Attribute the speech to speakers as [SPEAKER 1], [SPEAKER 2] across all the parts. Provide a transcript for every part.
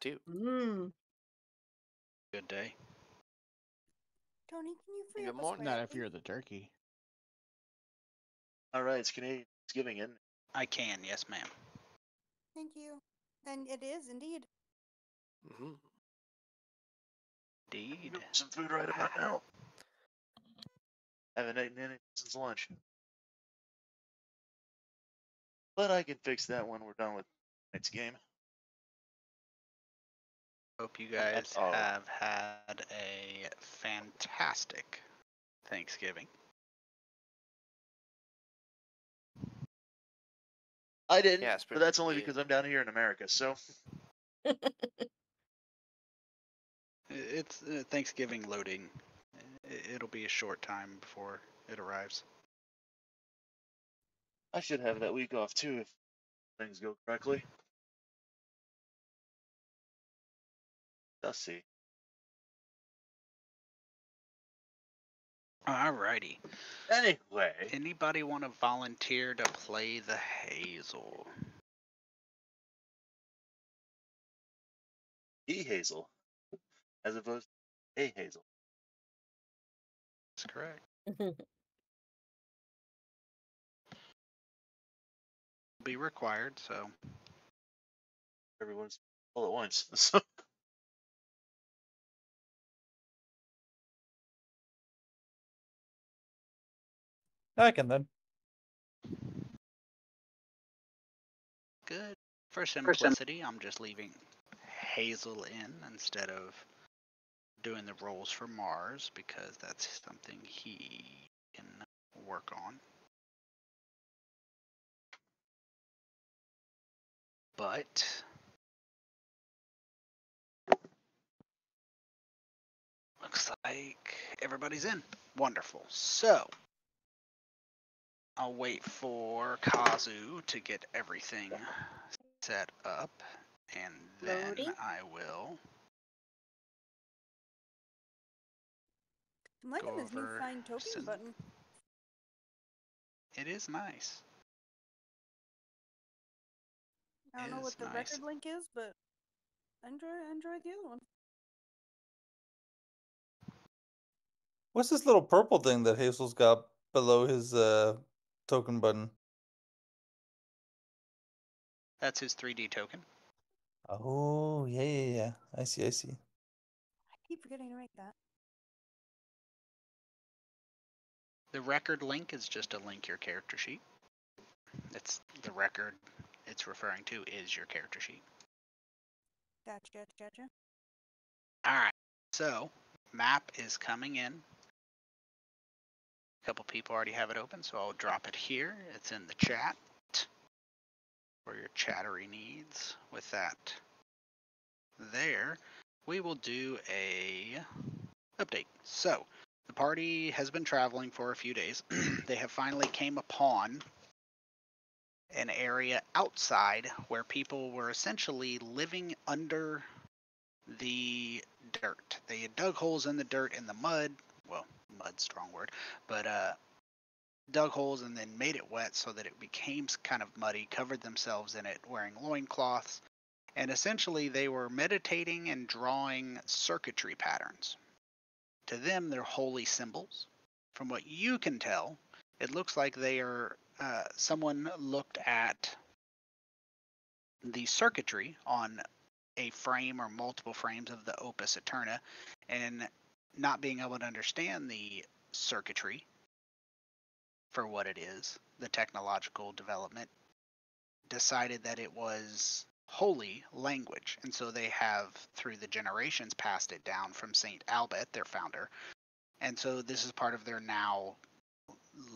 [SPEAKER 1] too.
[SPEAKER 2] Mm.
[SPEAKER 3] Good day.
[SPEAKER 4] Tony, can you free
[SPEAKER 1] Good
[SPEAKER 4] up a
[SPEAKER 1] morning.
[SPEAKER 4] square,
[SPEAKER 5] Not if
[SPEAKER 4] please?
[SPEAKER 5] you're the turkey.
[SPEAKER 6] All right, it's Canadian Thanksgiving, isn't it?
[SPEAKER 3] I can, yes, ma'am.
[SPEAKER 4] Thank you. And it is indeed.
[SPEAKER 1] Mm-hmm.
[SPEAKER 3] Indeed.
[SPEAKER 6] Some food right about now. Haven't eaten anything since lunch. But I can fix that when we're done with tonight's game.
[SPEAKER 3] Hope you guys
[SPEAKER 6] Oh.
[SPEAKER 3] have had a fantastic Thanksgiving.
[SPEAKER 6] I didn't,
[SPEAKER 1] Yeah, it's
[SPEAKER 6] but that's
[SPEAKER 1] pretty
[SPEAKER 6] only
[SPEAKER 1] good.
[SPEAKER 6] because I'm down here in America. So
[SPEAKER 3] It's Thanksgiving loading. It'll be a short time before it arrives.
[SPEAKER 6] I should have that week off too if things go correctly. Let's see.
[SPEAKER 3] Alrighty.
[SPEAKER 6] Anyway,
[SPEAKER 3] Anybody want to volunteer to play the Hazel?
[SPEAKER 6] E Hazel, as opposed to A Hazel.
[SPEAKER 3] That's correct. Be required, so
[SPEAKER 6] Everyone's all at once. So
[SPEAKER 7] I can then.
[SPEAKER 3] good. For simplicity, I'm just leaving Hazel in instead of doing the rolls for Mars because that's something he can work on. But looks like everybody's in. Wonderful. So I'll wait for Kazu to get everything set up, and then
[SPEAKER 2] Loading.
[SPEAKER 3] I will
[SPEAKER 4] I'm liking
[SPEAKER 3] go
[SPEAKER 4] this new
[SPEAKER 3] over
[SPEAKER 4] find token
[SPEAKER 3] some-
[SPEAKER 4] button.
[SPEAKER 3] It is nice.
[SPEAKER 4] I don't know
[SPEAKER 3] Is
[SPEAKER 4] what the
[SPEAKER 3] nice.
[SPEAKER 4] record link is, but I enjoy the other one.
[SPEAKER 7] What's this little purple thing that Hazel's got below his token button?
[SPEAKER 3] That's his 3D token.
[SPEAKER 7] Oh, yeah. I see.
[SPEAKER 4] I keep forgetting to make that.
[SPEAKER 3] The record link is just a link your character sheet. It's the record it's referring to is your character sheet.
[SPEAKER 4] Gotcha.
[SPEAKER 3] Alright, so map is coming in. A couple people already have it open, so I'll drop it here. It's in the chat for your chattery needs. With that there, we will do a update. So the party has been traveling for a few days. They have finally came upon an area outside where people were essentially living under the dirt. They had dug holes in the dirt in the mud. Well, mud's strong word, but dug holes and then made it wet so that it became kind of muddy, covered themselves in it wearing loincloths, and essentially they were meditating and drawing circuitry patterns. To them, they're holy symbols. From what you can tell, it looks like they are someone looked at the circuitry on a frame or multiple frames of the Opus Eterna, and not being able to understand the circuitry for what it is, the technological development, decided that it was holy language. And so they have, through the generations, passed it down from St. Albert, their founder. And so this is part of their now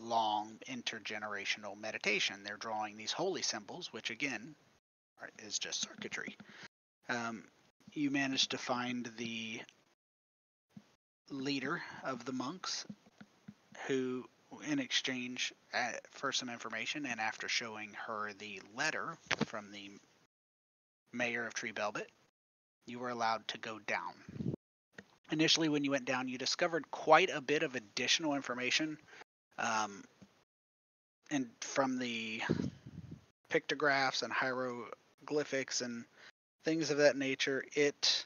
[SPEAKER 3] long intergenerational meditation. They're drawing these holy symbols, which again is just circuitry. You managed to find the leader of the monks, who, in exchange for some information and after showing her the letter from the mayor of Tree Belbit, you were allowed to go down. Initially, when you went down, you discovered quite a bit of additional information, and from the pictographs and hieroglyphics and things of that nature. It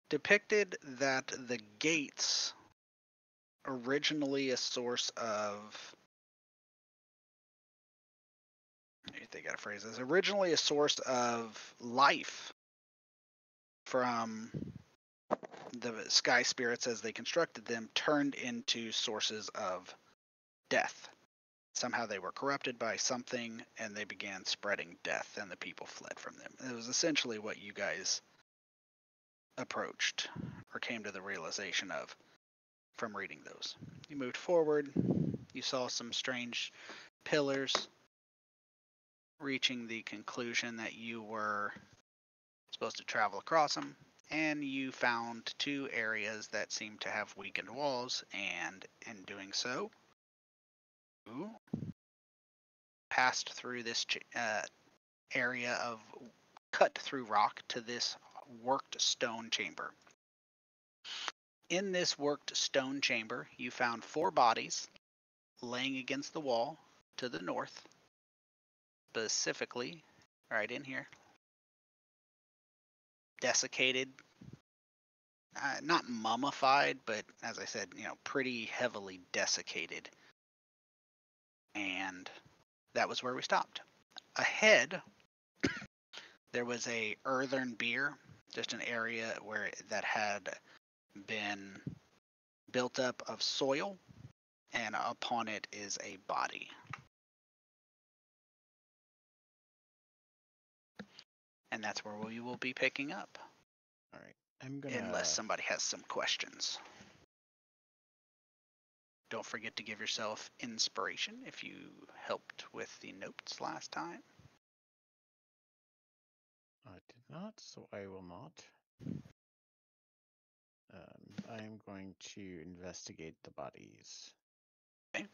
[SPEAKER 3] depicted that the gates, originally a source of, they got to phrase this, originally a source of life from the sky spirits as they constructed them, turned into sources of death. Somehow they were corrupted by something and they began spreading death and the people fled from them. It was essentially what you guys approached or came to the realization of from reading those. You moved forward, you saw some strange pillars, reaching the conclusion that you were supposed to travel across them, and you found two areas that seemed to have weakened walls, and in doing so, you passed through this area of cut through rock to this worked stone chamber. In this worked stone chamber, you found 4 bodies laying against the wall to the north, specifically right in here. Desiccated, not mummified, but as I said, pretty heavily desiccated. And that was where we stopped. Ahead, there was a earthen bier, just an area where that had been built up of soil, and upon it is a body. And that's where we will be picking up.
[SPEAKER 1] All right, I'm gonna.
[SPEAKER 3] Unless somebody has some questions. Don't forget to give yourself inspiration if you helped with the notes last time.
[SPEAKER 1] I did not, so I will not. I am going to investigate the bodies.
[SPEAKER 3] Okay.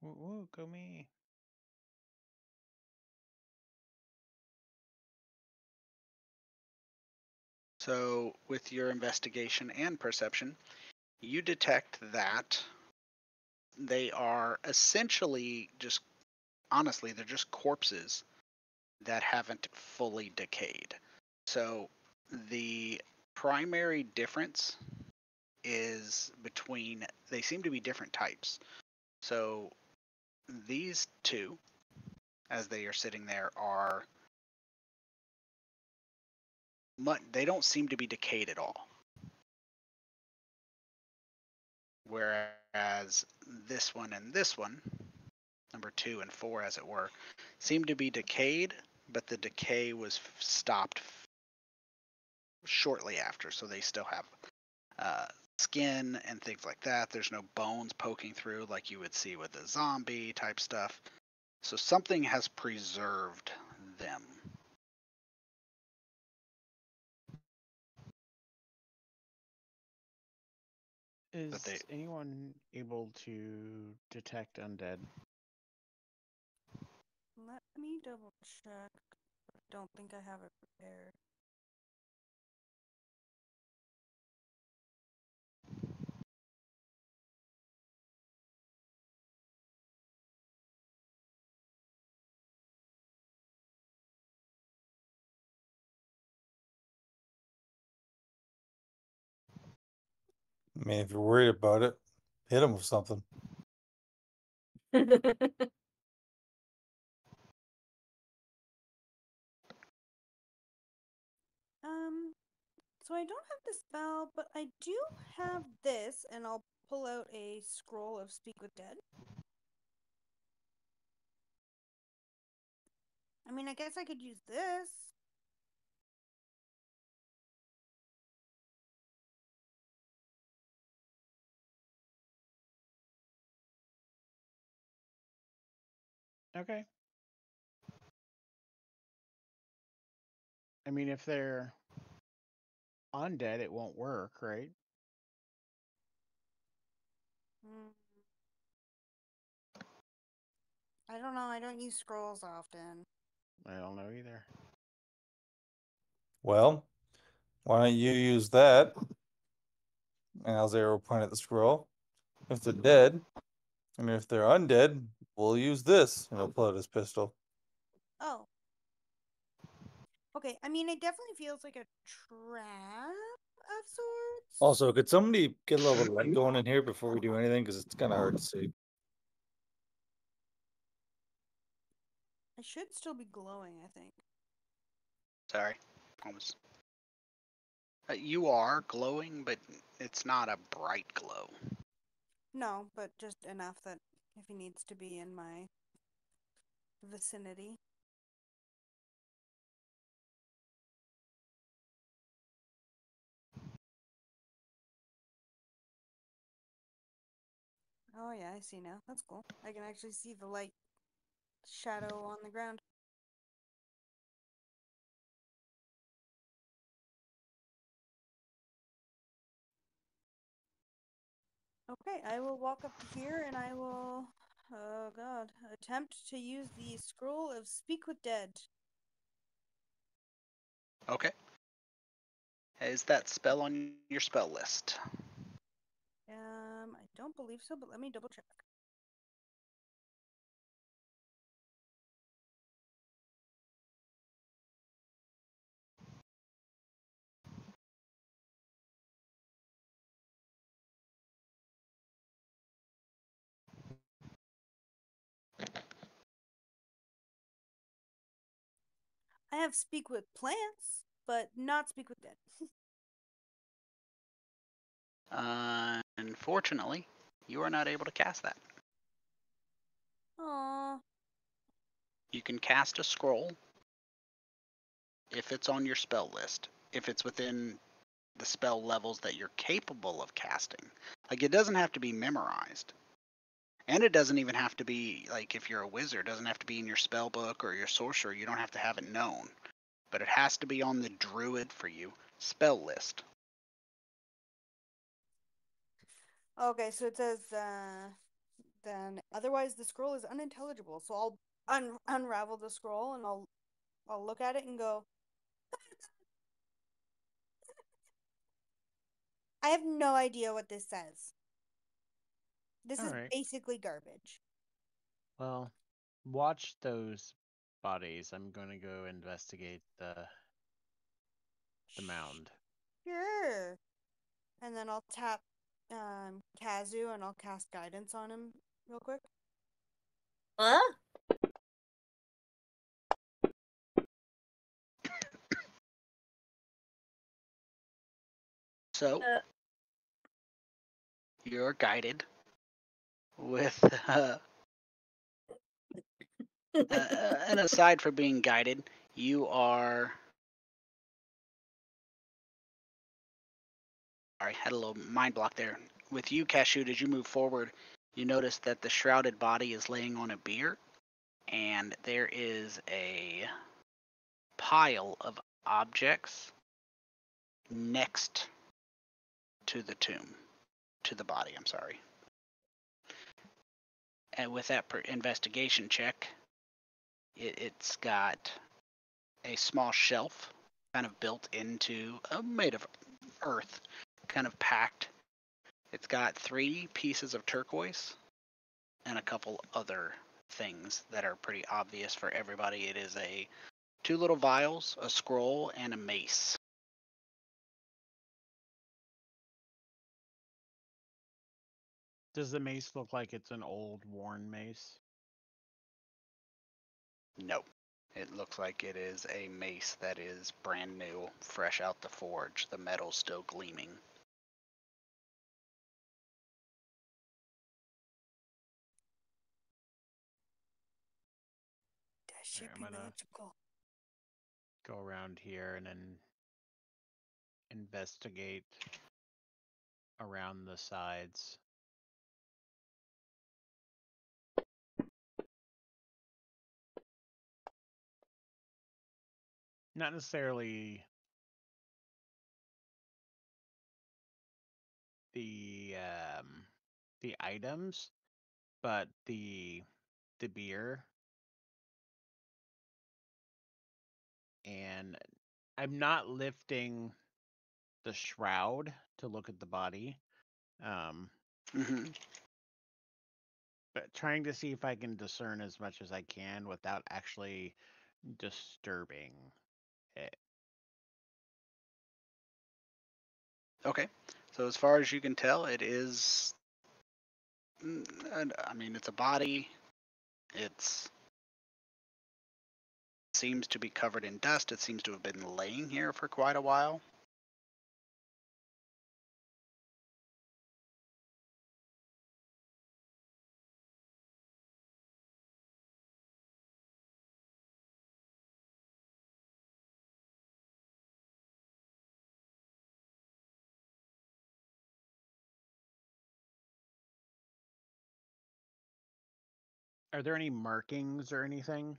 [SPEAKER 1] Woo, woo, go me.
[SPEAKER 3] So, with your investigation and perception, you detect that they are essentially just, honestly, they're just corpses that haven't fully decayed. So, the primary difference is between, they seem to be different types. So, these two, as they are sitting there, are, they don't seem to be decayed at all. Whereas this one and this one, number 2 and 4 as it were, seem to be decayed, but the decay was stopped shortly after, so they still have skin and things like that. There's no bones poking through like you would see with a zombie type stuff. So something has preserved them.
[SPEAKER 1] Is anyone able to detect undead?
[SPEAKER 4] Let me double check. I don't think I have it prepared.
[SPEAKER 7] I mean, if you're worried about it, hit him with something.
[SPEAKER 4] So I don't have the spell, but I do have this, and I'll pull out a scroll of Speak with Dead. I mean, I guess I could use this.
[SPEAKER 1] Okay. I mean, if they're undead, it won't work, right?
[SPEAKER 4] I don't know. I don't use scrolls often.
[SPEAKER 1] I don't know either.
[SPEAKER 7] Well, why don't you use that? And Alzara will point at the scroll. If they're dead, I mean, if they're undead, We'll use this. And he'll pull out his pistol.
[SPEAKER 4] Oh. Okay, I mean, it definitely feels like a trap of sorts.
[SPEAKER 7] Also, could somebody get a little light going in here before we do anything? Because it's kind of hard to see.
[SPEAKER 4] I should still be glowing, I think.
[SPEAKER 3] Sorry. Almost. You are glowing, but it's not a bright glow.
[SPEAKER 4] No, but just enough that if he needs to be in my vicinity. Oh yeah, I see now. That's cool. I can actually see the light shadow on the ground. Okay, I will walk up to here and I will, oh god, attempt to use the scroll of Speak with Dead.
[SPEAKER 3] Okay. Is that spell on your spell list?
[SPEAKER 4] I don't believe so, but let me double check. I have Speak with Plants, but not Speak with Dead.
[SPEAKER 3] Unfortunately, you are not able to cast that.
[SPEAKER 4] Aww.
[SPEAKER 3] You can cast a scroll if it's on your spell list, if it's within the spell levels that you're capable of casting. Like, it doesn't have to be memorized. And it doesn't even have to be, like, if you're a wizard, it doesn't have to be in your spell book or your sorcerer. You don't have to have it known. But it has to be on the druid for you spell list.
[SPEAKER 4] Okay, so it says, then otherwise the scroll is unintelligible. So I'll unravel the scroll and I'll look at it and go, I have no idea what this says. This is
[SPEAKER 1] Alright.
[SPEAKER 4] basically garbage.
[SPEAKER 1] Well, watch those bodies. I'm going to go investigate the mound.
[SPEAKER 4] Sure. And then I'll tap Kazu and I'll cast guidance on him real quick.
[SPEAKER 3] So, you're guided with, and aside from being guided, you are. Sorry, had a little mind block there. With you, Cashew, as you move forward, you notice that the shrouded body is laying on a bier, and there is a pile of objects next to the tomb, to the body, I'm sorry. And with that investigation check, it's got a small shelf kind of built into, made of earth, kind of packed. It's got 3 pieces of turquoise and a couple other things that are pretty obvious for everybody. It is 2 little vials, a scroll, and a mace.
[SPEAKER 1] Does the mace look like it's an old, worn mace?
[SPEAKER 3] No. It looks like it is a mace that is brand new, fresh out the forge. The metal's still gleaming.
[SPEAKER 4] That should
[SPEAKER 1] I'm
[SPEAKER 4] be
[SPEAKER 1] gonna
[SPEAKER 4] magical.
[SPEAKER 1] go around here and then investigate around the sides. Not necessarily the items, but the bier. And I'm not lifting the shroud to look at the body.
[SPEAKER 3] Mm-hmm.
[SPEAKER 1] But trying to see if I can discern as much as I can without actually disturbing it.
[SPEAKER 3] Okay. So as far as you can tell, it is. I mean, it's a body. It's seems to be covered in dust. It seems to have been laying here for quite a while.
[SPEAKER 1] Are there any markings or anything?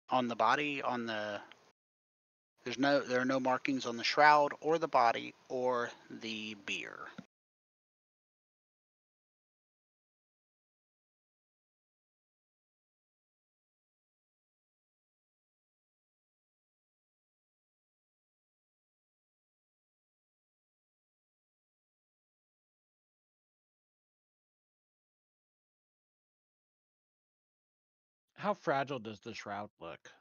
[SPEAKER 3] On the body, there are no markings on the shroud or the body or the beer.
[SPEAKER 1] How fragile does the shroud look?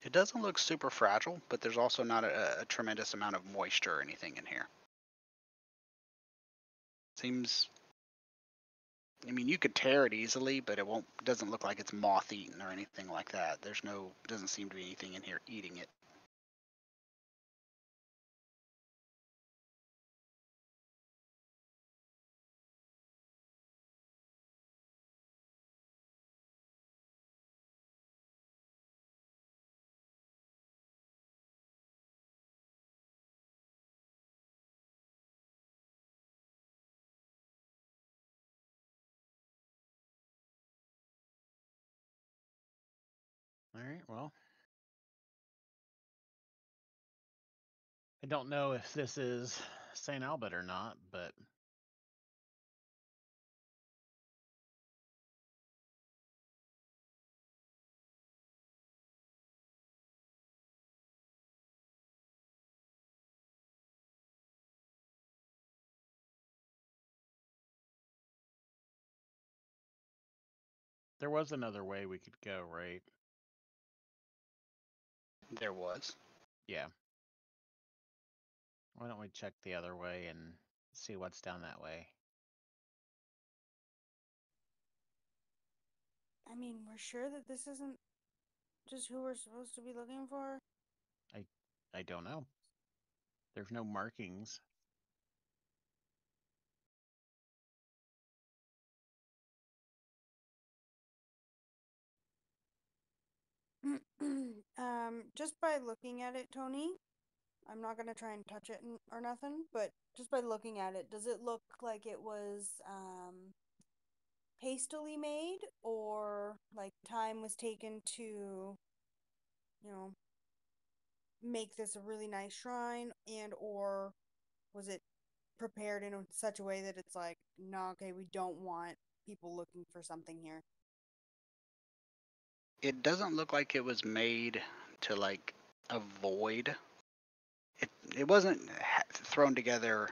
[SPEAKER 3] It doesn't look super fragile, but there's also not a tremendous amount of moisture or anything in here. Seems, I mean, you could tear it easily, but doesn't look like it's moth-eaten or anything like that. Doesn't seem to be anything in here eating it.
[SPEAKER 1] All right, well. I don't know if this is St. Albert or not, but there was another way we could go, right?
[SPEAKER 3] There was.
[SPEAKER 1] Yeah. Why don't we check the other way and see what's down that way?
[SPEAKER 4] I mean, we're sure that this isn't just who we're supposed to be looking for?
[SPEAKER 1] I don't know. There's no markings.
[SPEAKER 4] Just by looking at it, Tony, I'm not gonna try and touch it or nothing, but just by looking at it, does it look like it was hastily made, or like time was taken to, make this a really nice shrine, and or was it prepared in such a way that it's like, no, okay, we don't want people looking for something here?
[SPEAKER 3] It doesn't look like it was made to like avoid. It wasn't thrown together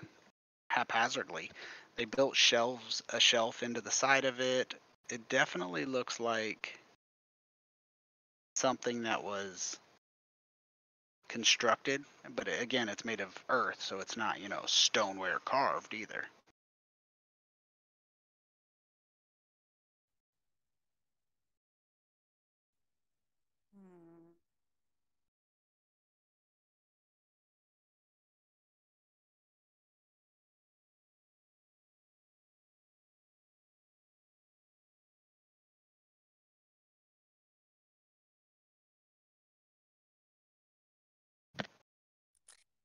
[SPEAKER 3] haphazardly. They built a shelf into the side of it. It definitely looks like something that was constructed, but again, it's made of earth, so it's not, stoneware carved either.
[SPEAKER 4] Hmm.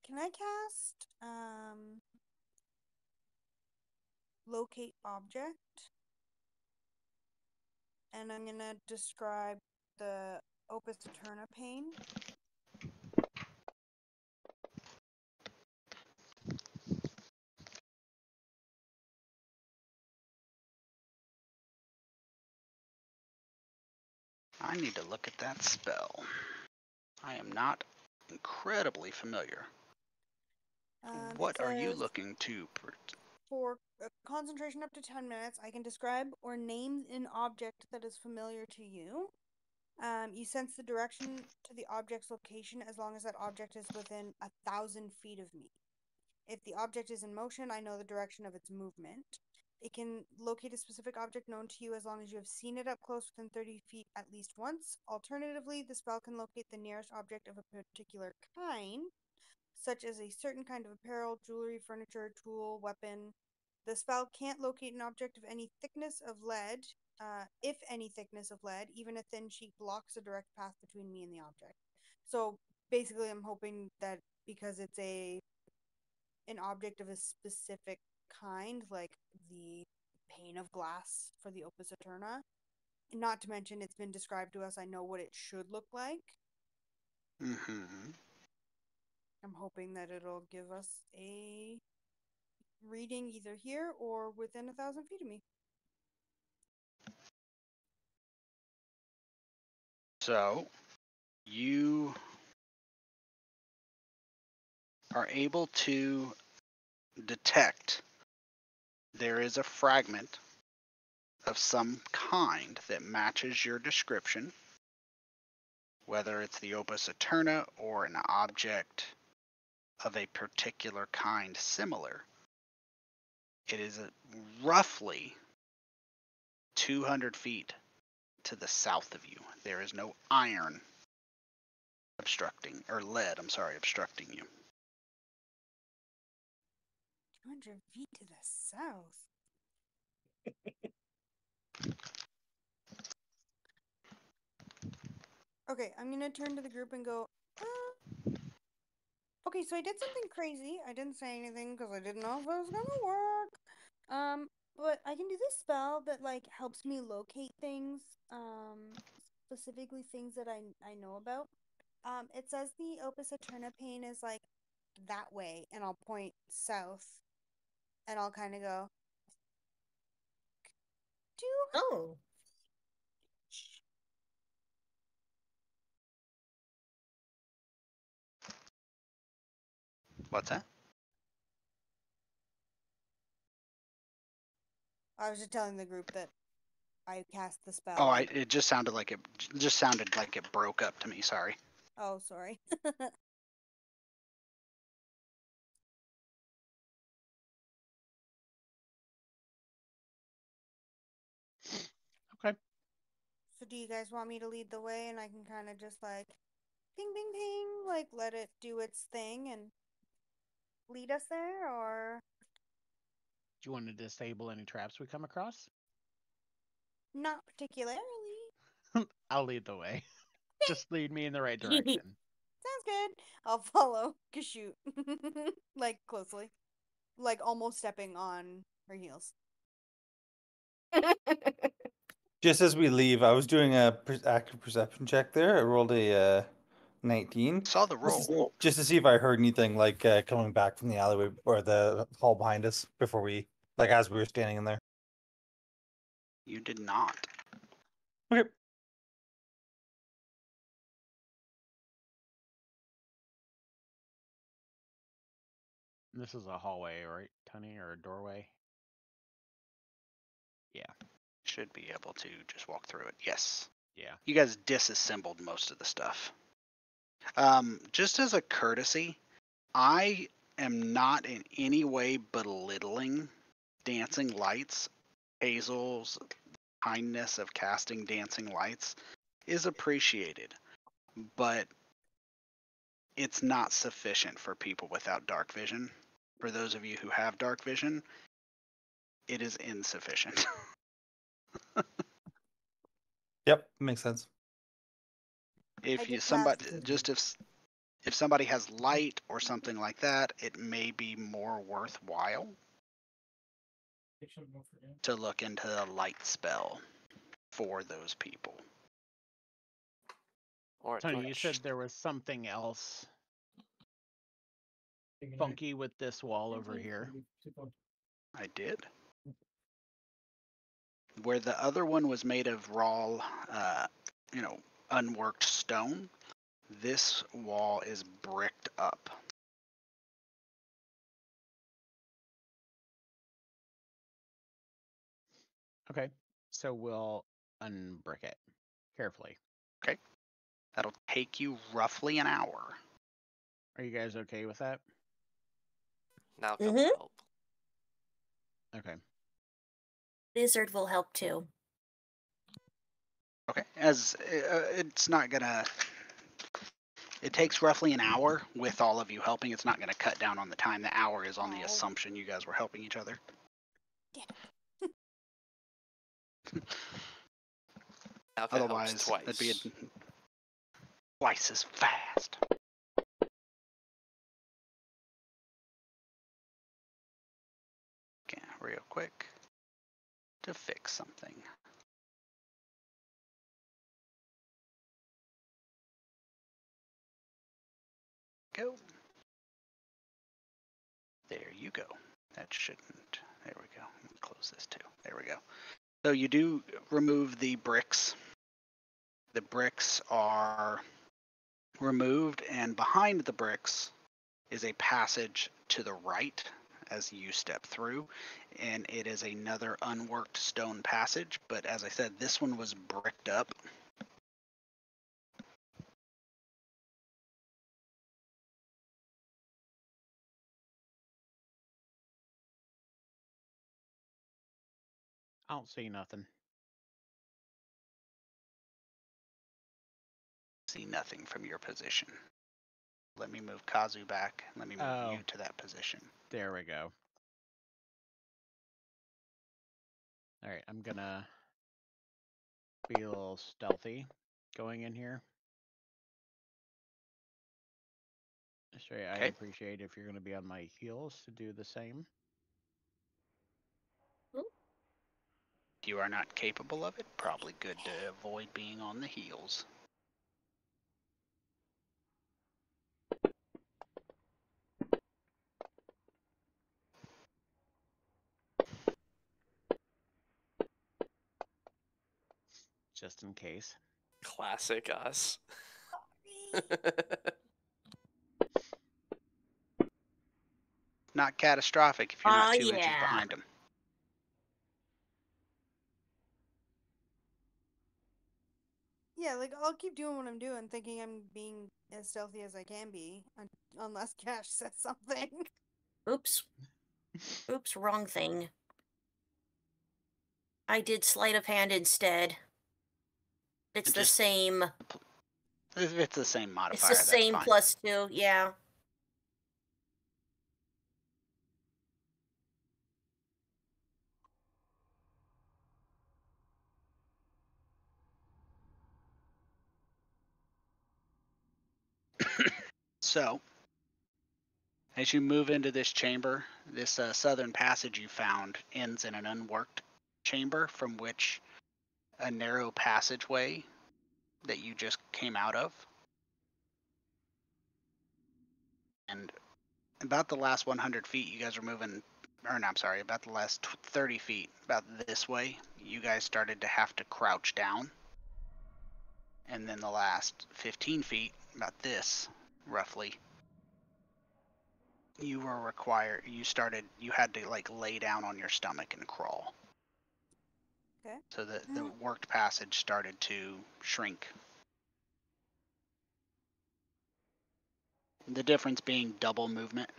[SPEAKER 4] Can I cast locate object? And I'm gonna describe the Opus Eterna pane.
[SPEAKER 3] I need to look at that spell. I am not incredibly familiar.
[SPEAKER 4] It
[SPEAKER 3] What are you
[SPEAKER 4] says,
[SPEAKER 3] looking to?
[SPEAKER 4] for concentration up to 10 minutes, I can describe or name an object that is familiar to you. You sense the direction to the object's location as long as that object is within 1,000 feet of me. If the object is in motion, I know the direction of its movement. It can locate a specific object known to you as long as you have seen it up close within 30 feet at least once. Alternatively, the spell can locate the nearest object of a particular kind, such as a certain kind of apparel, jewelry, furniture, tool, weapon. The spell can't locate an object of any thickness of lead. If any thickness of lead, even a thin sheet blocks a direct path between me and the object. So basically, I'm hoping that because it's an object of a specific kind, like the pane of glass for the Opus Eterna, not to mention it's been described to us, I know what it should look like.
[SPEAKER 3] Mm-hmm.
[SPEAKER 4] I'm hoping that it'll give us a reading either here or within 1,000 feet of me.
[SPEAKER 3] So, you are able to detect there is a fragment of some kind that matches your description, whether it's the Opus Eterna or an object of a particular kind similar. It is roughly 200 feet to the south of you. There is no iron obstructing, or lead, I'm sorry, obstructing you.
[SPEAKER 4] 200 feet to the south. Okay, I'm gonna turn to the group and go, okay, so I did something crazy. I didn't say anything because I didn't know if it was gonna work. But I can do this spell that like helps me locate things, specifically things that I know about. It says the Opus Eterna pane is like that way, and I'll point south, and I'll kind of go.
[SPEAKER 2] Oh.
[SPEAKER 3] What's that?
[SPEAKER 4] I was just telling the group that I cast the spell.
[SPEAKER 3] Oh, it just sounded like it broke up to me. Sorry.
[SPEAKER 4] Oh, sorry.
[SPEAKER 1] Okay.
[SPEAKER 4] So do you guys want me to lead the way and I can kind of just like ping, ping, ping, like let it do its thing and lead us there, or
[SPEAKER 1] Do you want to disable any traps we come across?
[SPEAKER 4] not particularly?
[SPEAKER 1] I'll lead the way. Just lead me in the right direction.
[SPEAKER 4] Sounds good. I'll follow Kashoot like closely, like almost stepping on her heels.
[SPEAKER 7] Just as we leave, I was doing a active perception check there. I rolled a 19.
[SPEAKER 3] Saw the roll.
[SPEAKER 7] Just to see if I heard anything like coming back from the alleyway or the hall behind us before we, like as we were standing in there.
[SPEAKER 3] You did not.
[SPEAKER 7] Okay.
[SPEAKER 1] This is a hallway, right, Tony, or a doorway? Yeah.
[SPEAKER 3] Should be able to just walk through it. Yes.
[SPEAKER 1] Yeah.
[SPEAKER 3] You guys disassembled most of the stuff. Just as a courtesy, I am not in any way belittling dancing lights. Hazel's kindness of casting dancing lights is appreciated, but it's not sufficient for people without dark vision. For those of you who have dark vision, it is insufficient.
[SPEAKER 7] Yep, makes sense.
[SPEAKER 3] If you
[SPEAKER 4] just
[SPEAKER 3] somebody
[SPEAKER 4] asked-
[SPEAKER 3] just if somebody has light or something like that, it may be more worthwhile to look into a light spell for those people.
[SPEAKER 6] Or a
[SPEAKER 1] Tony, you
[SPEAKER 6] torch.
[SPEAKER 1] said there was something else funky with this wall over here.
[SPEAKER 3] I did. Where the other one was made of raw, unworked stone, this wall is bricked up.
[SPEAKER 1] Okay. So we'll unbrick it carefully.
[SPEAKER 3] That'll take you roughly an hour.
[SPEAKER 1] Are you guys okay with that?
[SPEAKER 2] Now come
[SPEAKER 5] Mhm.
[SPEAKER 2] help.
[SPEAKER 1] Okay.
[SPEAKER 5] Lizard will help too.
[SPEAKER 3] Okay. As it's not gonna. It takes roughly an hour with all of you helping. It's not gonna cut down on the time. The hour is on the
[SPEAKER 4] Oh.
[SPEAKER 3] assumption you guys were helping each other.
[SPEAKER 2] Now if it helps
[SPEAKER 3] Otherwise, that'd be
[SPEAKER 2] twice.
[SPEAKER 3] twice as fast. Okay, real quick to fix something. Go. There you go. That shouldn't. There we go. Let me close this too. There we go. So you do remove the bricks. The bricks are removed, and behind the bricks is a passage to the right as you step through, and it is another unworked stone passage. But as I said, this one was bricked up.
[SPEAKER 1] I don't see nothing.
[SPEAKER 3] See nothing from your position. Let me move Kazu back. Let me move you
[SPEAKER 1] Oh.
[SPEAKER 3] to that position.
[SPEAKER 1] There we go. All right, I'm gonna be a little stealthy going in here. Straight, I'd
[SPEAKER 3] Okay.
[SPEAKER 1] appreciate if you're gonna be on my heels to do the same.
[SPEAKER 3] If you are not capable of it, probably good to avoid being on the heels.
[SPEAKER 1] Just in case.
[SPEAKER 2] Classic us.
[SPEAKER 3] Not catastrophic if you're not
[SPEAKER 5] Aw,
[SPEAKER 3] 2 inches
[SPEAKER 5] yeah.
[SPEAKER 3] behind him.
[SPEAKER 4] Yeah, like I'll keep doing what I'm doing, thinking I'm being as stealthy as I can be, unless Cash says something.
[SPEAKER 5] Oops. Oops, wrong thing. I did sleight of hand instead. It's the
[SPEAKER 3] Just-
[SPEAKER 5] same.
[SPEAKER 3] If it's the same
[SPEAKER 5] It's
[SPEAKER 3] modifier,
[SPEAKER 5] the
[SPEAKER 3] that's
[SPEAKER 5] same
[SPEAKER 3] fine.
[SPEAKER 5] +2, yeah.
[SPEAKER 3] So, as you move into this chamber, this southern passage you found ends in an unworked chamber from which a narrow passageway that you just came out of. And about the last 100 feet, you guys are moving, or no, I'm sorry, about the last 30 feet, about this way, you guys started to have to crouch down. And then the last 15 feet, about this, roughly, you had to like lay down on your stomach and crawl.
[SPEAKER 4] Okay.
[SPEAKER 3] So the worked passage started to shrink. The difference being double movement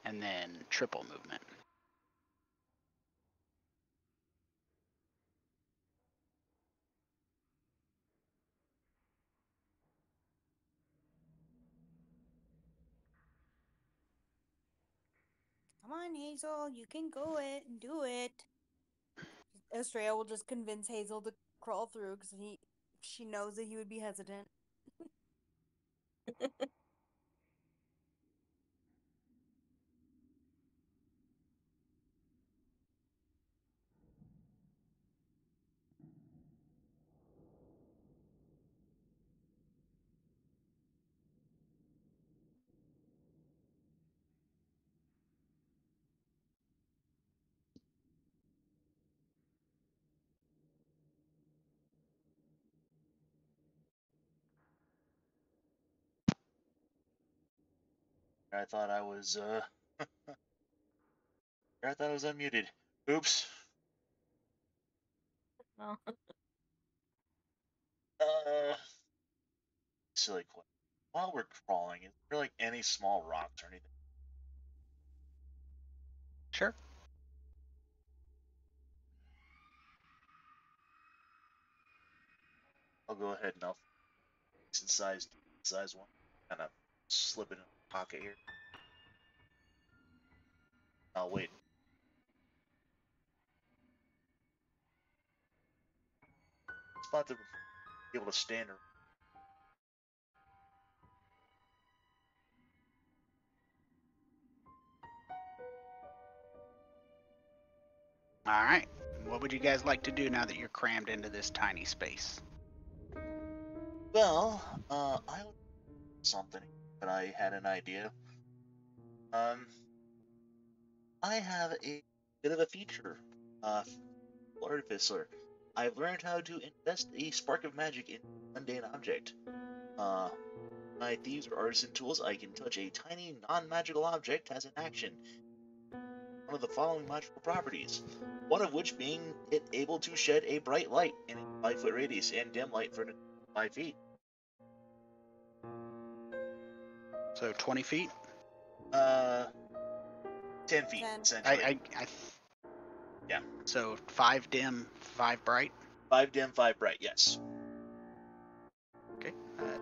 [SPEAKER 3] and then triple movement.
[SPEAKER 4] Come on, Hazel, you can go it and do it. Estrella will just convince Hazel to crawl through because she knows that he would be hesitant.
[SPEAKER 6] I thought I was I thought I was unmuted. Oops.
[SPEAKER 5] Well,
[SPEAKER 6] Silly question. While we're crawling, is there like any small rocks or anything?
[SPEAKER 3] Sure.
[SPEAKER 6] I'll go ahead and I'll decent size one. Kind of slip it in the pocket here. I'll wait. Spot to be able to stand.
[SPEAKER 3] All right. What would you guys like to do now that you're crammed into this tiny space?
[SPEAKER 6] Well, I would something, but I had an idea. I have a bit of a feature, Artificer. I've learned how to invest a spark of magic in a mundane object. My thieves or artisan tools, I can touch a tiny non-magical object as an action. One of the following magical properties, one of which being it able to shed a bright light in a 5-foot radius and dim light for 5 feet.
[SPEAKER 3] So 20 feet?
[SPEAKER 6] 10 feet,
[SPEAKER 4] 10.
[SPEAKER 6] essentially. Yeah.
[SPEAKER 3] So 5 dim, 5 bright?
[SPEAKER 6] 5 dim, 5 bright, yes.
[SPEAKER 3] Okay.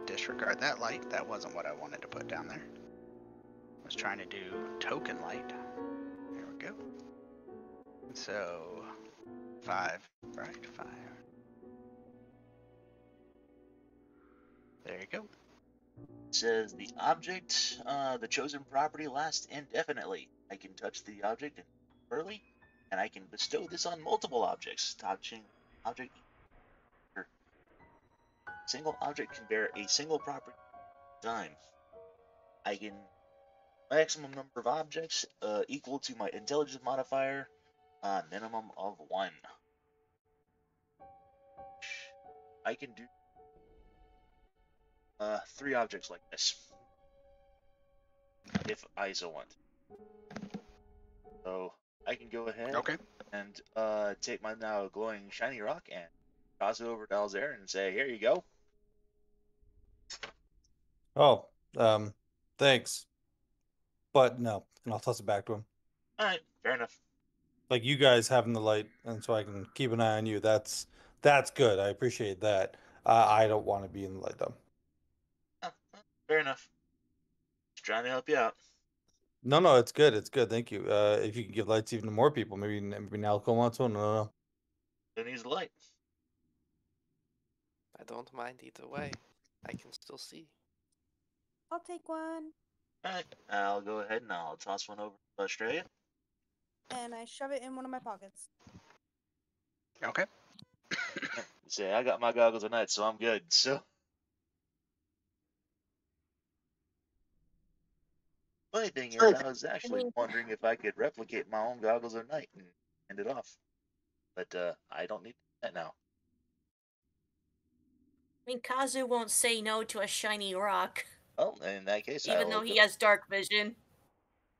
[SPEAKER 3] Disregard that light. That wasn't what I wanted to put down there. I was trying to do token light. There we go. So 5 bright, 5. There you go.
[SPEAKER 6] It says the object, the chosen property lasts indefinitely. I can touch the object early, and I can bestow this on multiple objects. Touching object, single object can bear a single property at a time. I can maximum number of objects equal to my intelligence modifier, minimum of 1. I can do 3 objects like this, if I so want. So I can go ahead and take my now glowing shiny rock and toss it over to Alzair and say, "Here you go."
[SPEAKER 7] Oh, thanks. But no, and I'll toss it back to him.
[SPEAKER 6] All right, fair enough.
[SPEAKER 7] Like you guys having the light, and so I can keep an eye on you. That's good. I appreciate that. I don't want to be in the light though.
[SPEAKER 6] Fair enough. Just trying to help you out.
[SPEAKER 7] No, it's good. It's good. Thank you. If you can give lights even to more people, maybe Nalco wants one. I don't know.
[SPEAKER 6] Who needs the light?
[SPEAKER 2] I don't mind either way. I can still see.
[SPEAKER 4] I'll take one.
[SPEAKER 6] All right, I'll go ahead and I'll toss one over to Australia.
[SPEAKER 4] And I shove it in one of my pockets.
[SPEAKER 3] Okay.
[SPEAKER 6] Say, I got my goggles of night, so I'm good. So. Funny thing is, I was actually wondering if I could replicate my own goggles of night and hand it off. But I don't need that now.
[SPEAKER 5] I mean, Kazu won't say no to a shiny rock.
[SPEAKER 6] Well, in that case,
[SPEAKER 5] even though he has dark vision.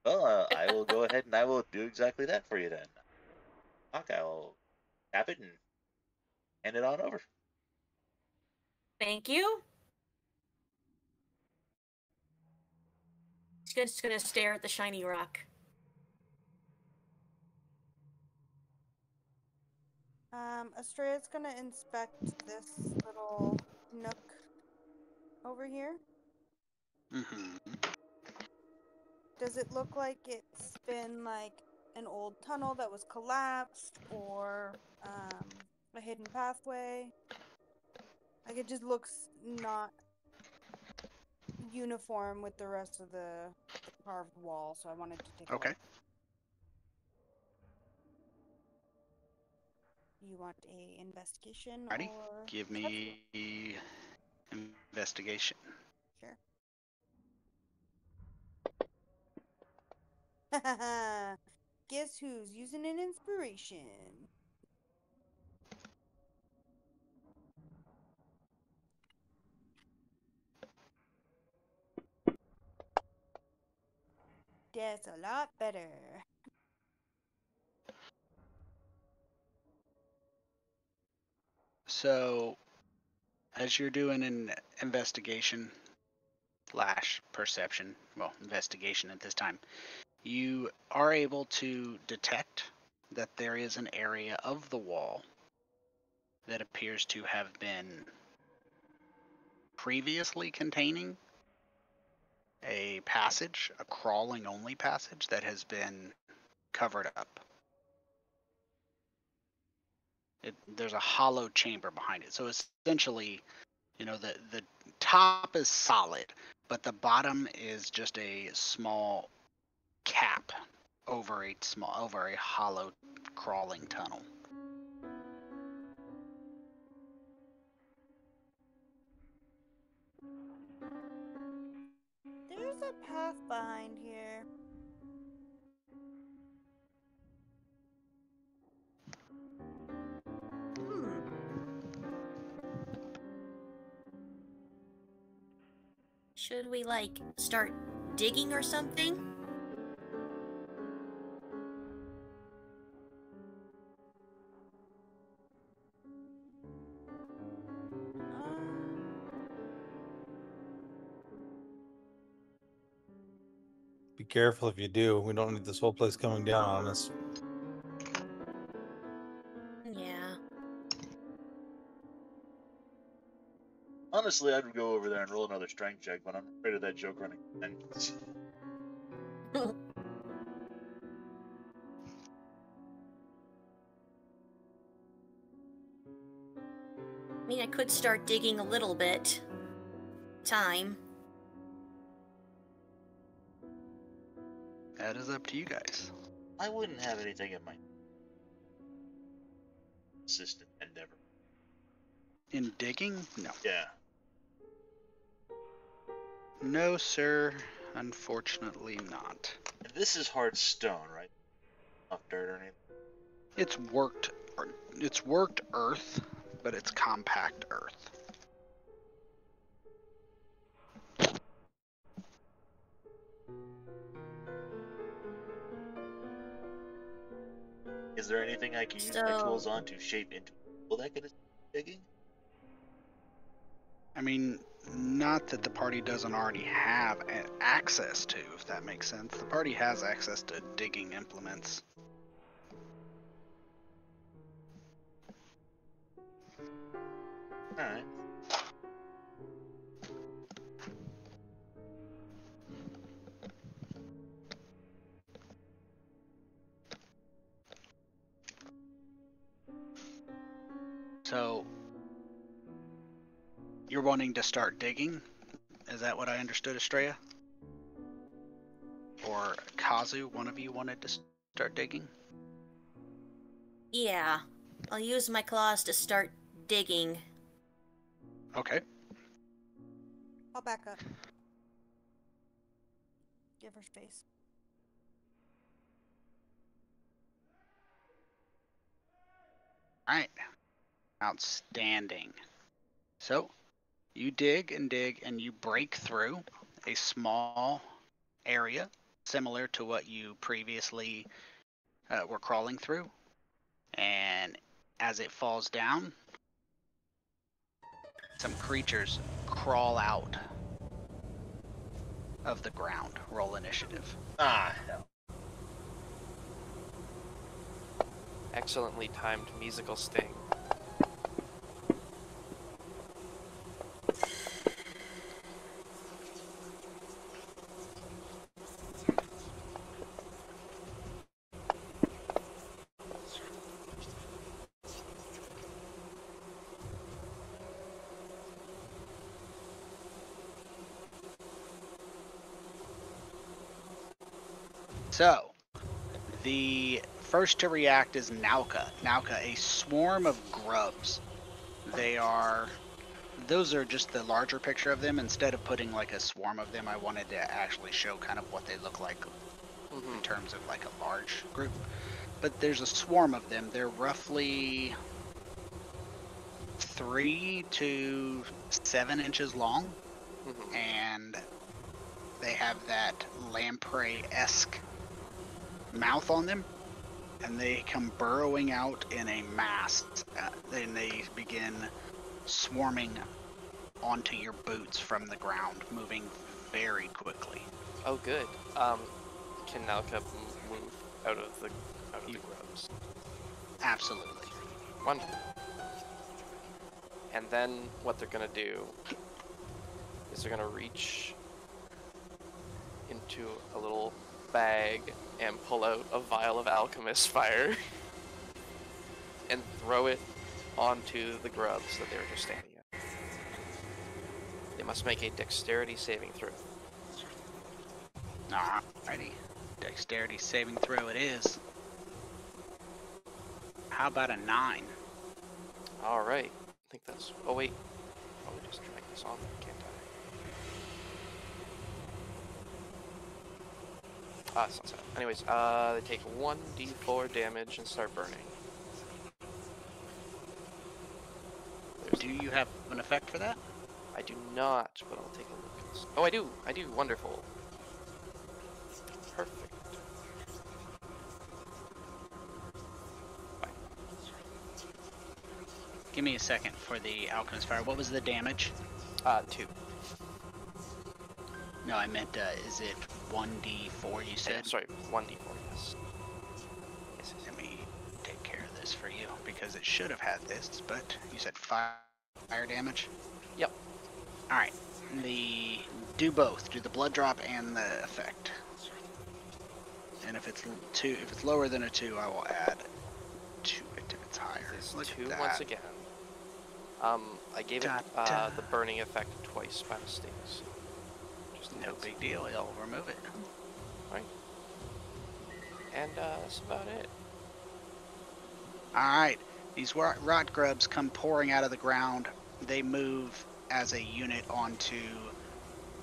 [SPEAKER 6] Well, I will go ahead and I will do exactly that for you then. I will tap it and hand it on over.
[SPEAKER 5] Thank you. He's just gonna stare at the shiny rock.
[SPEAKER 4] Astrea's gonna inspect this little nook over here.
[SPEAKER 3] Mm-hmm.
[SPEAKER 4] Does it look like it's been like an old tunnel that was collapsed, or a hidden pathway? Like it just looks not uniform with the rest of the carved wall, so I wanted to take a look. You want a investigation?
[SPEAKER 3] Ready?
[SPEAKER 4] Or
[SPEAKER 3] Give me investigation.
[SPEAKER 4] Sure. Guess who's using an inspiration? That's a lot better.
[SPEAKER 3] So, as you're doing an investigation / perception, well, investigation at this time, you are able to detect that there is an area of the wall that appears to have been previously containing a passage, a crawling only passage that has been covered up. There's a hollow chamber behind it. So essentially, the top is solid, but the bottom is just a small cap over a hollow crawling tunnel.
[SPEAKER 4] There's a path behind here.
[SPEAKER 5] Should we, like, start digging or something?
[SPEAKER 7] Be careful if you do. We don't need this whole place coming down on us.
[SPEAKER 5] Yeah.
[SPEAKER 6] Honestly, I'd go over there and roll another strength check, but I'm afraid of that joke running again.
[SPEAKER 5] I mean, I could start digging a little bit. Time.
[SPEAKER 3] That is up to you guys.
[SPEAKER 6] I wouldn't have anything in my assistant endeavor.
[SPEAKER 3] In digging? No.
[SPEAKER 6] Yeah.
[SPEAKER 3] No, sir. Unfortunately not.
[SPEAKER 6] And this is hard stone, right? Not dirt or anything.
[SPEAKER 3] It's worked earth, but it's compact earth.
[SPEAKER 6] Is there anything I can use my tools on to shape into a tool that can assist digging?
[SPEAKER 3] I mean, not that the party doesn't already have access to, if that makes sense. The party has access to digging implements.
[SPEAKER 6] Alright.
[SPEAKER 3] So, you're wanting to start digging? Is that what I understood, Estrella? Or Kazu, one of you wanted to start digging?
[SPEAKER 5] Yeah. I'll use my claws to start digging.
[SPEAKER 3] Okay.
[SPEAKER 4] I'll back up. Give her space.
[SPEAKER 3] Alright. Outstanding. So, you dig and dig and you break through a small area similar to what you previously were crawling through. And as it falls down, some creatures crawl out of the ground. Roll initiative.
[SPEAKER 6] Ah, hell.
[SPEAKER 2] Excellently timed musical sting.
[SPEAKER 3] So, the first to react is Nauka. Nauka, a swarm of grubs. Those are just the larger picture of them. Instead of putting like a swarm of them, I wanted to actually show kind of what they look like in terms of like a large group. But there's a swarm of them. They're roughly 3 to 7 inches long. And they have that lamprey-esque mouth on them, and they come burrowing out in a mass. Then they begin swarming onto your boots from the ground, moving very quickly.
[SPEAKER 2] Oh, good. Can Nalka move out of the grubs?
[SPEAKER 3] Absolutely.
[SPEAKER 2] Wonderful. And then what they're gonna do is they're gonna reach into a little bag and pull out a vial of alchemist fire and throw it onto the grubs that they were just standing at. They must make a dexterity saving throw.
[SPEAKER 3] Alrighty. Dexterity saving throw it is. How about a 9?
[SPEAKER 2] Alright. I think that's... Oh, wait. Oh, we just drag this on, can't I? It's not set. Anyways, they take 1d4 damage and start burning.
[SPEAKER 3] Do you have an effect for that?
[SPEAKER 2] I do not, but I'll take a look at this. Oh, I do! I do! Wonderful. Perfect. Bye.
[SPEAKER 3] Give me a second for the alchemist fire. What was the damage?
[SPEAKER 2] 2.
[SPEAKER 3] No, I meant, is it 1d4 you said?
[SPEAKER 2] Sorry, 1d4, yes. Yes.
[SPEAKER 3] Let me take care of this for you, because it should have had this, but you said fire damage?
[SPEAKER 2] Yep.
[SPEAKER 3] Alright, do both. Do the blood drop and the effect. And if it's lower than a 2, I will add to it if it's higher.
[SPEAKER 2] It's
[SPEAKER 3] Look
[SPEAKER 2] 2
[SPEAKER 3] at that.
[SPEAKER 2] once again. I gave it the burning effect twice by mistake. So just
[SPEAKER 3] No big deal, I'll remove it.
[SPEAKER 2] Right. And that's about it.
[SPEAKER 3] Alright, these rot grubs come pouring out of the ground. They move as a unit onto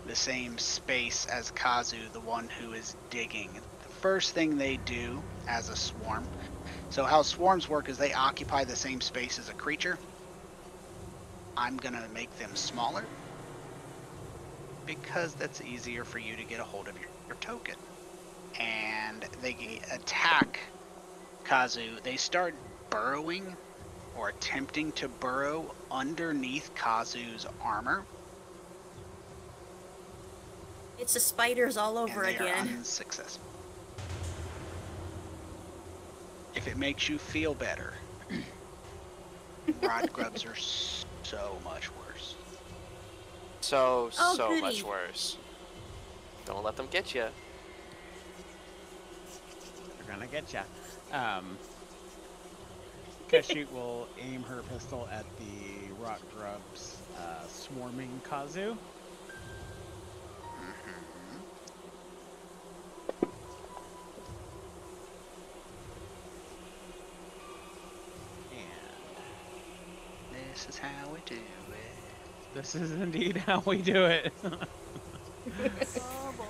[SPEAKER 3] the same space as Kazu, the one who is digging. The first thing they do as a swarm, so how swarms work is they occupy the same space as a creature. I'm gonna make them smaller because that's easier for you to get a hold of your token. And they attack Kazu. They start burrowing or attempting to burrow underneath Kazu's armor.
[SPEAKER 5] It's the spiders all over
[SPEAKER 3] and they
[SPEAKER 5] again.
[SPEAKER 3] are unsuccessful. If it makes you feel better, rod grubs are so much worse.
[SPEAKER 2] So
[SPEAKER 5] goody.
[SPEAKER 2] much worse. Don't let them get you.
[SPEAKER 1] They're gonna get ya. Kashyyyk will aim her pistol at the rock grubs swarming Kazu.
[SPEAKER 3] This is how we do it.
[SPEAKER 1] This is indeed how we do it.
[SPEAKER 4] Oh boy.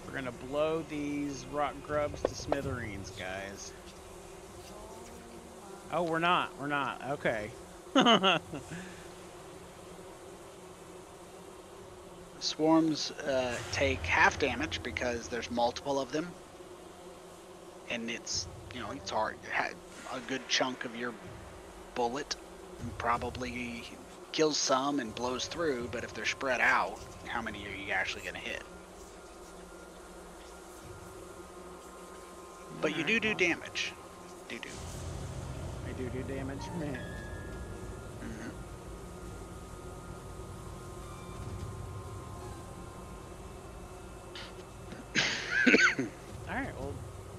[SPEAKER 1] We're gonna blow these rock grubs to smithereens, guys. Oh, we're not. We're not. Okay.
[SPEAKER 3] Swarms take half damage because there's multiple of them, and it's it's hard. A good chunk of your bullet probably kills some and blows through, but if they're spread out, how many are you actually going to hit? But you do damage. Do.
[SPEAKER 1] I do damage, man. Alright, well,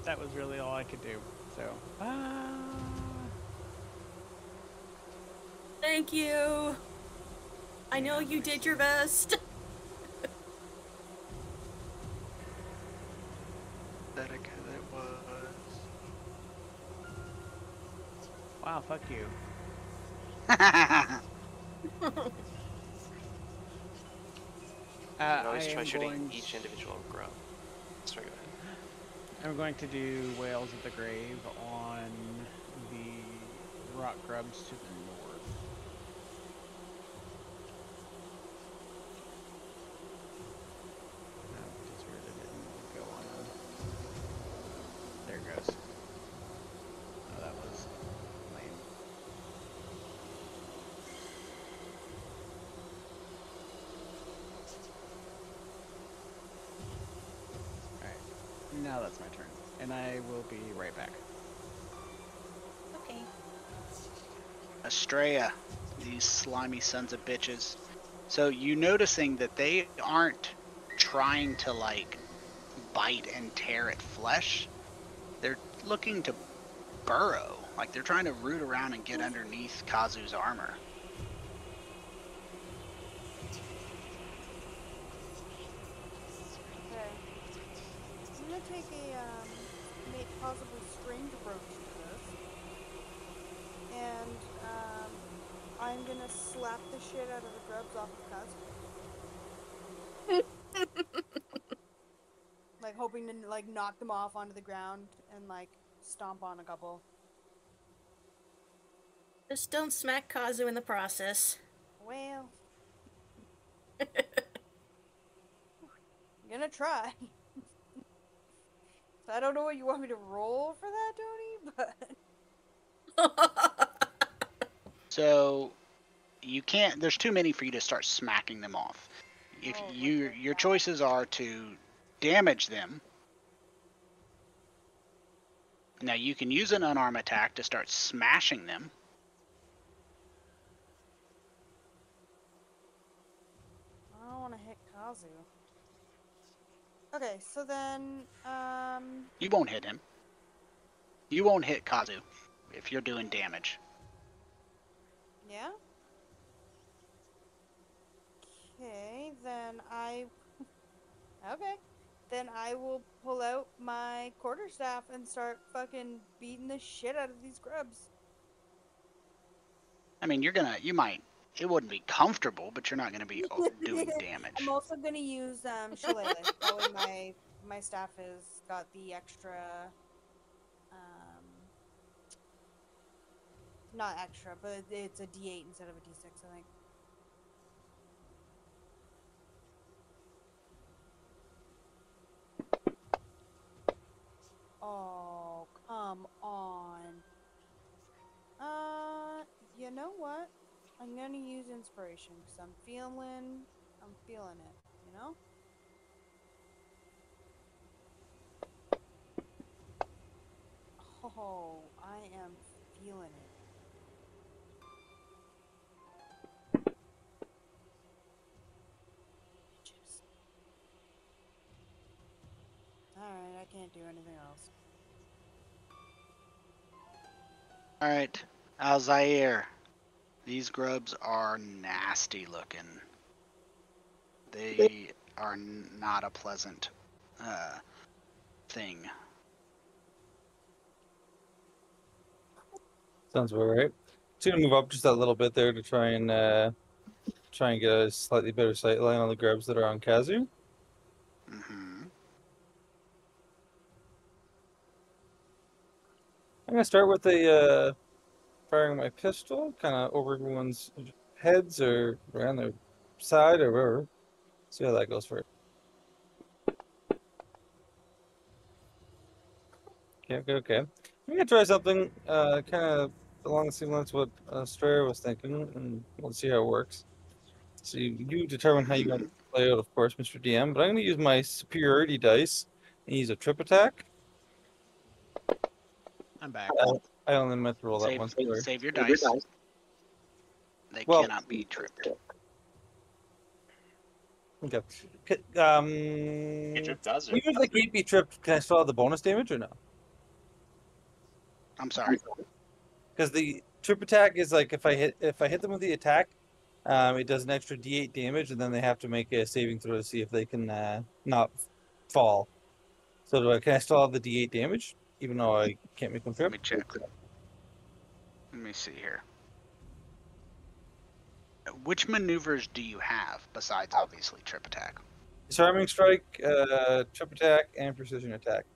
[SPEAKER 1] that was really all I could do. So,
[SPEAKER 5] Thank you. I know you did your best.
[SPEAKER 1] wow, fuck you.
[SPEAKER 2] You can always
[SPEAKER 1] I
[SPEAKER 2] try
[SPEAKER 1] am
[SPEAKER 2] shooting
[SPEAKER 1] going
[SPEAKER 2] each individual grub. Sorry, go ahead.
[SPEAKER 1] I'm going to do Whales of the Grave on the rock grubs to the north. No, just weird it didn't go on. There it goes. Now that's my turn. And I will be right back.
[SPEAKER 5] Okay.
[SPEAKER 3] Estrella, these slimy sons of bitches. So you noticing that they aren't trying to like bite and tear at flesh. They're looking to burrow. Like they're trying to root around and get underneath Kazu's armor.
[SPEAKER 4] Okay. I'm gonna take a possibly strange approach to this. And I'm gonna slap the shit out of the grubs off of Kazu. Like hoping to like knock them off onto the ground and like stomp on a couple.
[SPEAKER 5] Just don't smack Kazu in the process.
[SPEAKER 4] Well, I'm gonna try. So I don't know what you want me to roll for that, Tony, but
[SPEAKER 3] So you can't. There's too many for you to start smacking them off. If
[SPEAKER 4] Oh,
[SPEAKER 3] your choices are to damage them. Now you can use an unarmed attack to start smashing them.
[SPEAKER 4] I don't want to hit Kazu. Okay, so then,
[SPEAKER 3] You won't hit him. You won't hit Kazu if you're doing damage.
[SPEAKER 4] yeah? Okay, then okay. Then I will pull out my quarterstaff and start fucking beating the shit out of these grubs.
[SPEAKER 3] I mean, you might, it wouldn't be comfortable, but you're not gonna be doing damage.
[SPEAKER 4] I'm also gonna use Shillelagh. That way my staff has got the extra not extra, but it's a D8 instead of a D6, I think. Oh, come on. You know what? I'm gonna use inspiration because I'm feeling it, you know? Oh, I am feeling it. Alright, I can't do anything else.
[SPEAKER 3] Alright, Alzair. These grubs are nasty looking. They are not a pleasant thing.
[SPEAKER 7] Sounds about right. Just gonna move up just a little bit there to try and get a slightly better sight line on the grubs that are on Kazu.
[SPEAKER 3] Mm-hmm.
[SPEAKER 7] I'm gonna start with a firing my pistol, kind of over everyone's heads or around their side or wherever. See how that goes for it. Okay. I'm gonna try something kind of along the same lines of what Strayer was thinking, and we'll see how it works. So you determine how you want to play out, of course, Mr. DM. But I'm gonna use my superiority dice and use a trip attack.
[SPEAKER 1] I'm back.
[SPEAKER 7] I only meant to roll that once. Sorry.
[SPEAKER 3] Save your dice. They
[SPEAKER 7] Well-
[SPEAKER 3] cannot be tripped.
[SPEAKER 7] Okay.
[SPEAKER 6] Trip does it.
[SPEAKER 7] Even if they can't be tripped, can I still have the bonus damage or no?
[SPEAKER 3] I'm sorry.
[SPEAKER 7] Because the trip attack is like if I hit them with the attack, it does an extra D8 damage, and then they have to make a saving throw to see if they can not fall. So can I still have the D8 damage even though I can't make them
[SPEAKER 3] Let
[SPEAKER 7] trip?
[SPEAKER 3] me check. Let me see here. Which maneuvers do you have besides obviously trip attack?
[SPEAKER 7] Disarming strike, trip attack, and precision attack.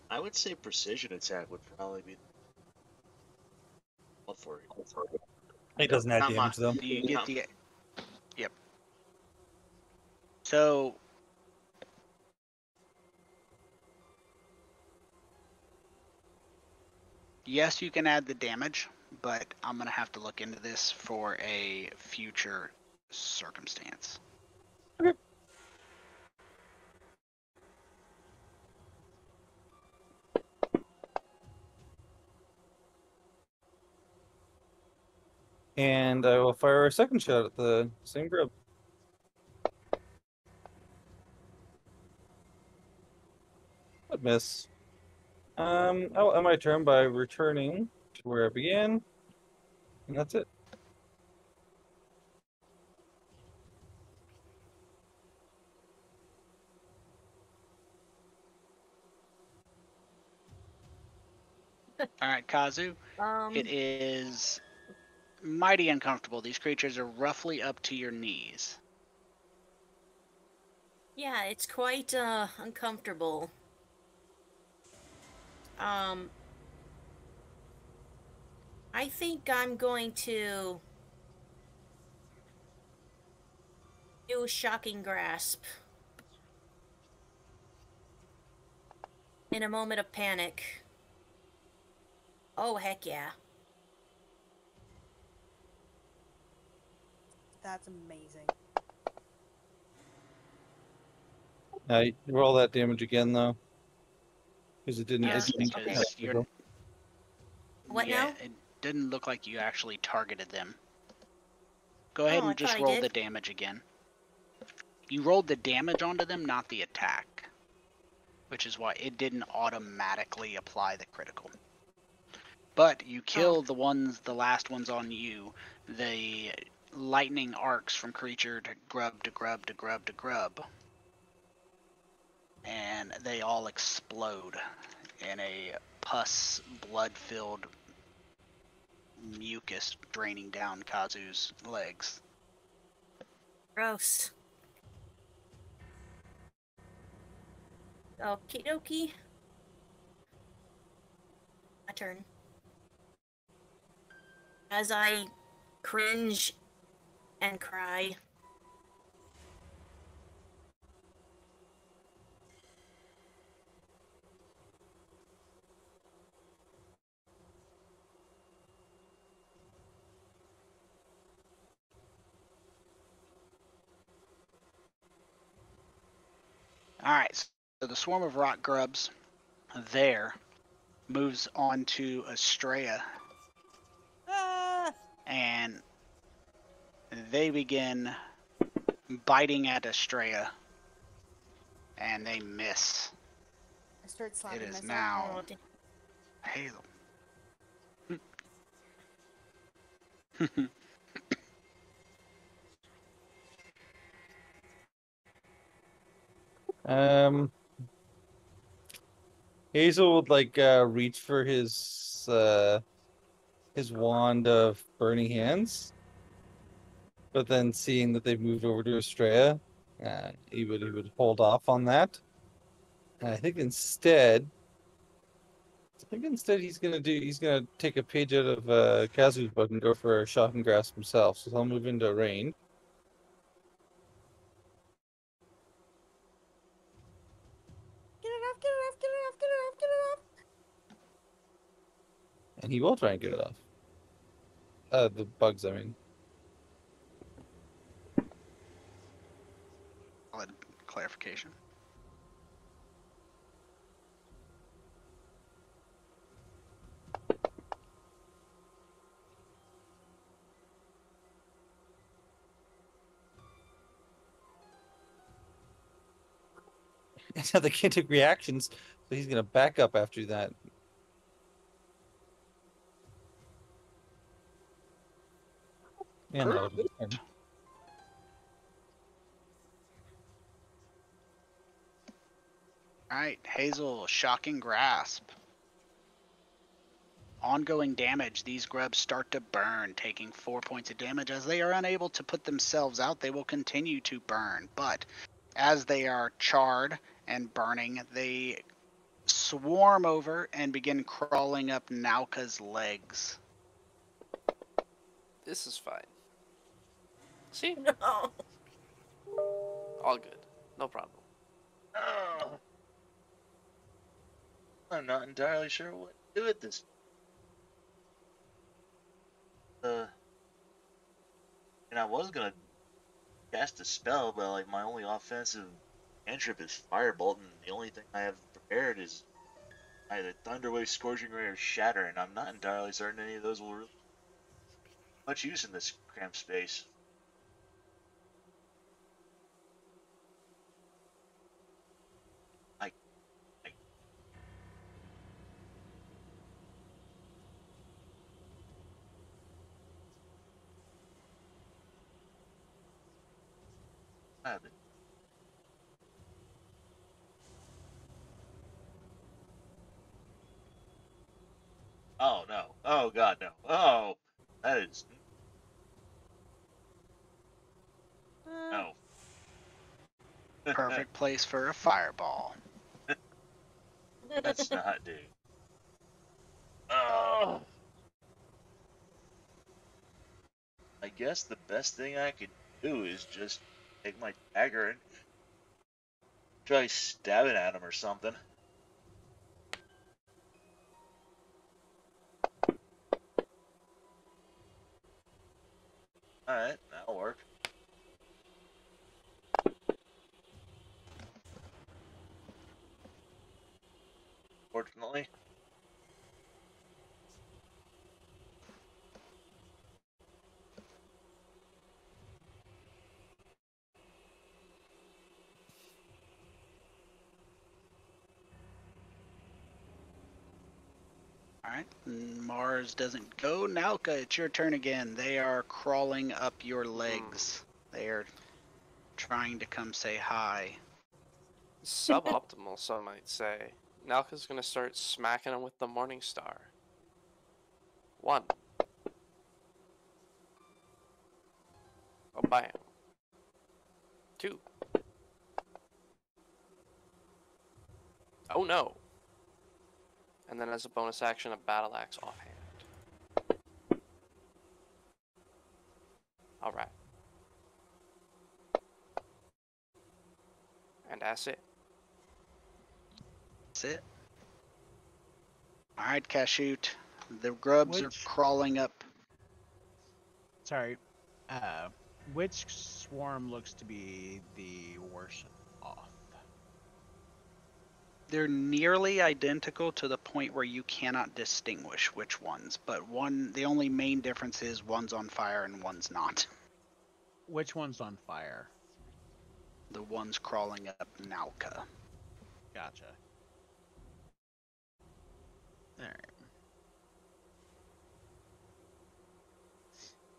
[SPEAKER 6] I would say precision attack would probably be all for it.
[SPEAKER 7] It doesn't add
[SPEAKER 3] Not
[SPEAKER 7] damage
[SPEAKER 3] much.
[SPEAKER 7] though.
[SPEAKER 3] Do you get the? Yep. So. Yes, you can add the damage, but I'm gonna have to look into this for a future circumstance.
[SPEAKER 7] And I will fire a second shot at the same grub. I'd miss. I'll end my turn by returning to where I began, and that's it.
[SPEAKER 3] All right, Kazu. It is mighty uncomfortable. These creatures are roughly up to your knees.
[SPEAKER 5] Yeah, it's quite uncomfortable. I think I'm going to do a shocking grasp. In a moment of panic. Oh, heck yeah.
[SPEAKER 4] That's amazing.
[SPEAKER 7] Roll that damage again though, because it didn't.
[SPEAKER 5] Yeah,
[SPEAKER 7] It didn't
[SPEAKER 5] okay.
[SPEAKER 3] Because you're,
[SPEAKER 5] What
[SPEAKER 3] yeah,
[SPEAKER 5] now?
[SPEAKER 3] it didn't look like you actually targeted them. Go ahead
[SPEAKER 5] Oh, I
[SPEAKER 3] and just
[SPEAKER 5] thought I
[SPEAKER 3] roll
[SPEAKER 5] did.
[SPEAKER 3] the damage again. You rolled the damage onto them, not the attack. Which is why it didn't automatically apply the critical. But you kill the last ones on you. The lightning arcs from creature to grub to grub to grub to grub. And they all explode in a pus, blood-filled mucus draining down Kazu's legs.
[SPEAKER 5] Gross. Okie dokie. My turn. As I cringe and cry.
[SPEAKER 3] Alright, so the swarm of rock grubs there moves on to Estrella.
[SPEAKER 4] Ah!
[SPEAKER 3] And they begin biting at Estrella. And they miss.
[SPEAKER 4] I start slapping
[SPEAKER 3] It is
[SPEAKER 4] myself.
[SPEAKER 3] now
[SPEAKER 5] Oh,
[SPEAKER 3] Hazel.
[SPEAKER 7] Hazel would like reach for his wand of burning hands, but then seeing that they've moved over to Estrella, he would hold off on that. And I think instead he's gonna take a page out of Kazu's book and go for a shocking grasp himself. So he'll move into range.
[SPEAKER 4] Get it off, get it off, get it off, get it off, get it off.
[SPEAKER 7] And he will try and get it off. The bugs, I mean.
[SPEAKER 3] Solid clarification.
[SPEAKER 7] And now they can't take reactions, so he's gonna back up after that. And that'll be his turn.
[SPEAKER 3] Alright, Hazel, shocking grasp. Ongoing damage. These grubs start to burn, taking 4 points of damage. As they are unable to put themselves out, they will continue to burn. But as they are charred and burning, they swarm over and begin crawling up Nauka's legs.
[SPEAKER 2] This is fine. See?
[SPEAKER 5] no.
[SPEAKER 2] All good. No problem.
[SPEAKER 6] Oh. I'm not entirely sure what to do with this. And I was gonna cast a spell, but like my only offensive cantrip is Firebolt, and the only thing I have prepared is either Thunderwave, Scorching Ray, or Shatter, and I'm not entirely certain any of those will really much use in this cramped space. I have it. Oh no! Oh god, no! Oh, that is no.
[SPEAKER 3] Perfect place for a fireball.
[SPEAKER 6] That's not, dude. Oh. I guess the best thing I could do is just take my dagger and try stabbing at him or something. Alright, that'll work. Fortunately.
[SPEAKER 3] Alright, Mars doesn't go. Nalka, it's your turn again. They are crawling up your legs. They are trying to come say hi.
[SPEAKER 2] Suboptimal, some might say. Nalka's gonna start smacking him with the Morning Star. 1. Oh, bam. 2. Oh no. And then as a bonus action, a battle axe offhand. Alright. And that's it.
[SPEAKER 3] That's it. Alright, Kashoot. The grubs are
[SPEAKER 1] Which-
[SPEAKER 3] crawling up.
[SPEAKER 1] Sorry. Which swarm looks to be the worst off?
[SPEAKER 3] They're nearly identical to the point where you cannot distinguish which ones, but the only main difference is one's on fire and one's not.
[SPEAKER 1] Which one's on fire?
[SPEAKER 3] The one's crawling up Nalka.
[SPEAKER 1] Gotcha. Alright.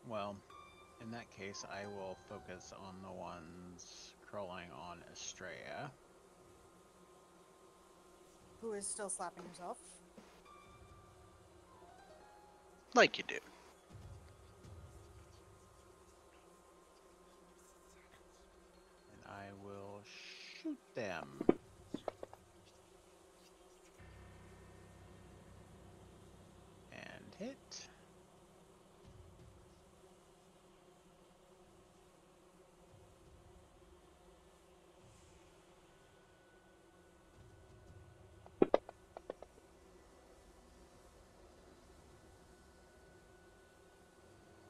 [SPEAKER 1] Well, in that case, I will focus on the ones crawling on Estrella.
[SPEAKER 4] Who is still slapping herself?
[SPEAKER 3] Like you do.
[SPEAKER 1] And I will shoot them. And hit.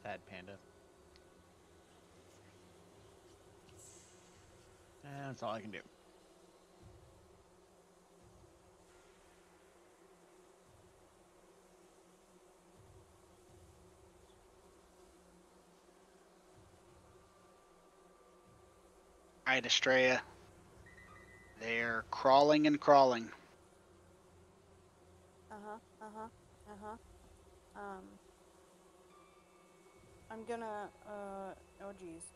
[SPEAKER 1] Sad panda. And that's all I can do.
[SPEAKER 3] Alright, Estrella. They're crawling and crawling.
[SPEAKER 4] I'm gonna, oh geez.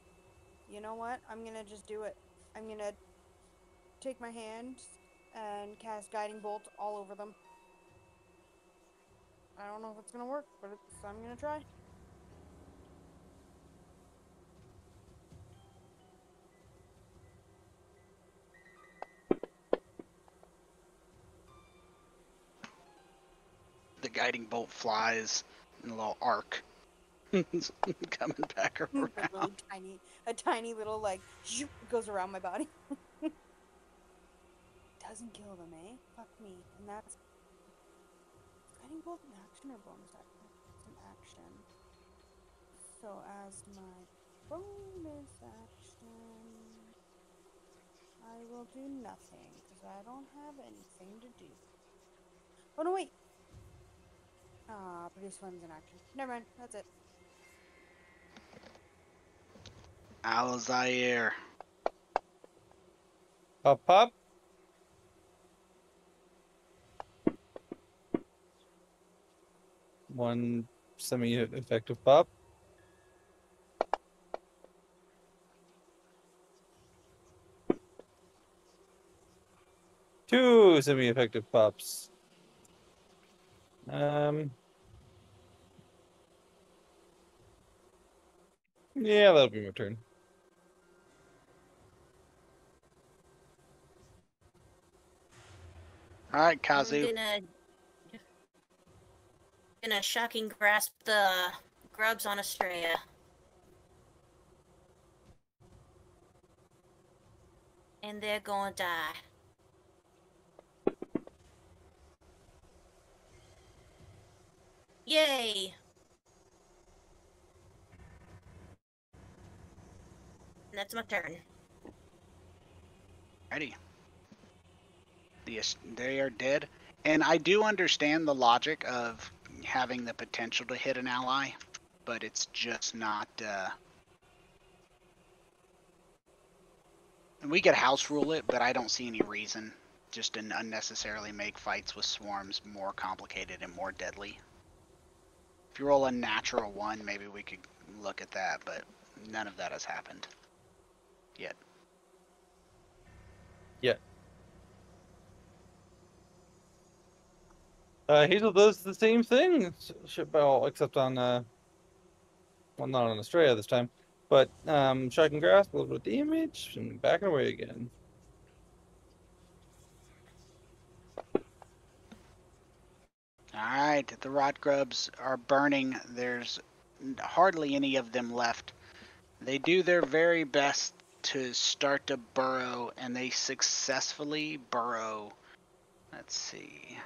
[SPEAKER 4] You know what? I'm gonna just do it. I'm gonna take my hand and cast Guiding Bolt all over them. I don't know if it's gonna work, but I'm gonna try.
[SPEAKER 3] The guiding bolt flies in a little arc. Coming back around.
[SPEAKER 4] a tiny little like zoop, goes around my body. Doesn't kill them, eh? Fuck me. And that's Guiding Bolt an action or bonus action? It's an action. So as my bonus action. I will do nothing because I don't have anything to do. Oh no, wait. Produce weapons in action. Never mind. That's it.
[SPEAKER 3] Alzair.
[SPEAKER 7] Pop, pop. One semi-effective pop. Two semi-effective pops. Yeah, that'll be my turn.
[SPEAKER 3] All right,
[SPEAKER 5] I'm
[SPEAKER 3] Kazu.
[SPEAKER 5] gonna shocking grasp the grubs on Estrella. And they're gonna die. Yay! And that's my turn.
[SPEAKER 3] Ready. They are dead. And I do understand the logic of having the potential to hit an ally, but it's just not. We could house rule it, but I don't see any reason just to unnecessarily make fights with swarms more complicated and more deadly. If you roll a natural one, maybe we could look at that, but none of that has happened yet.
[SPEAKER 7] Hazel does the same thing, well, except on well, not on Australia this time, but shocking grasp, a little bit of damage, and back and away again.
[SPEAKER 3] Alright, the rot grubs are burning. There's hardly any of them left. They do their very best to start to burrow, and they successfully burrow. Let's see.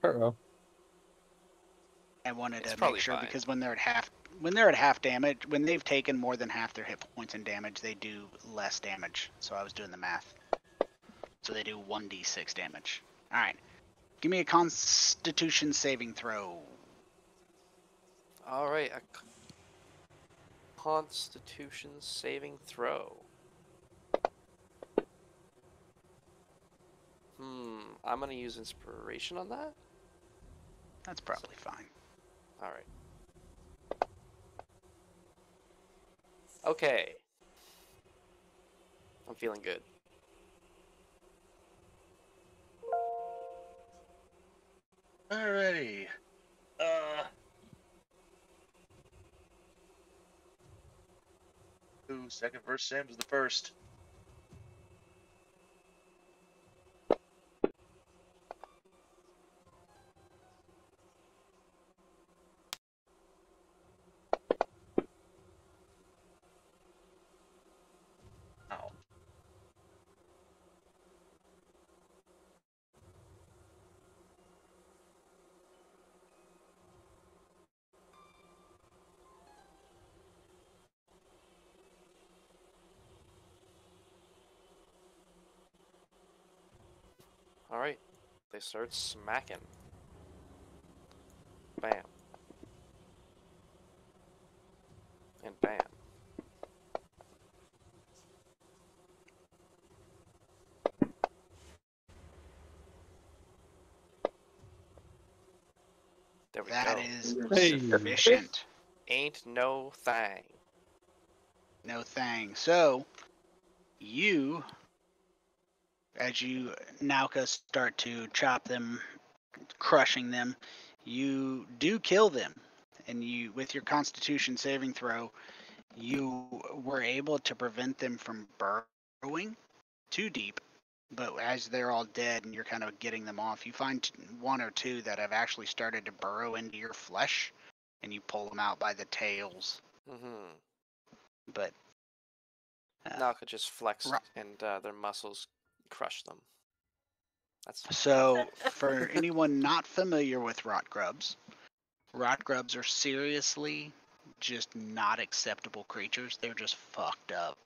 [SPEAKER 7] Uh-oh.
[SPEAKER 3] I wanted
[SPEAKER 2] It's
[SPEAKER 3] to
[SPEAKER 2] probably
[SPEAKER 3] make sure
[SPEAKER 2] fine.
[SPEAKER 3] because when they're at half damage, when they've taken more than half their hit points in damage, they do less damage. So I was doing the math. So they do 1d6 damage. All right. Give me a Constitution saving throw.
[SPEAKER 2] All right, a Constitution saving throw. I'm gonna use inspiration on that.
[SPEAKER 3] That's probably fine.
[SPEAKER 2] All right. Okay. I'm feeling good.
[SPEAKER 6] Alrighty. Ooh, second verse Sam was the first. Ow.
[SPEAKER 2] All right. They start smacking. Bam. And bam. There we
[SPEAKER 3] That
[SPEAKER 2] go.
[SPEAKER 3] is
[SPEAKER 7] Hey.
[SPEAKER 3] sufficient.
[SPEAKER 2] Ain't no thing.
[SPEAKER 3] No thing. So, you, as you, Nauka, start to chop them, crushing them, you do kill them. And you, with your Constitution saving throw, you were able to prevent them from burrowing too deep. But as they're all dead and you're kind of getting them off, you find one or two that have actually started to burrow into your flesh, and you pull them out by the tails.
[SPEAKER 2] Mm-hmm.
[SPEAKER 3] But
[SPEAKER 2] Now I could just flex
[SPEAKER 3] Ri-
[SPEAKER 2] and their muscles crush them. That's
[SPEAKER 3] So, for anyone not familiar with rot grubs are seriously just not acceptable creatures. They're just fucked up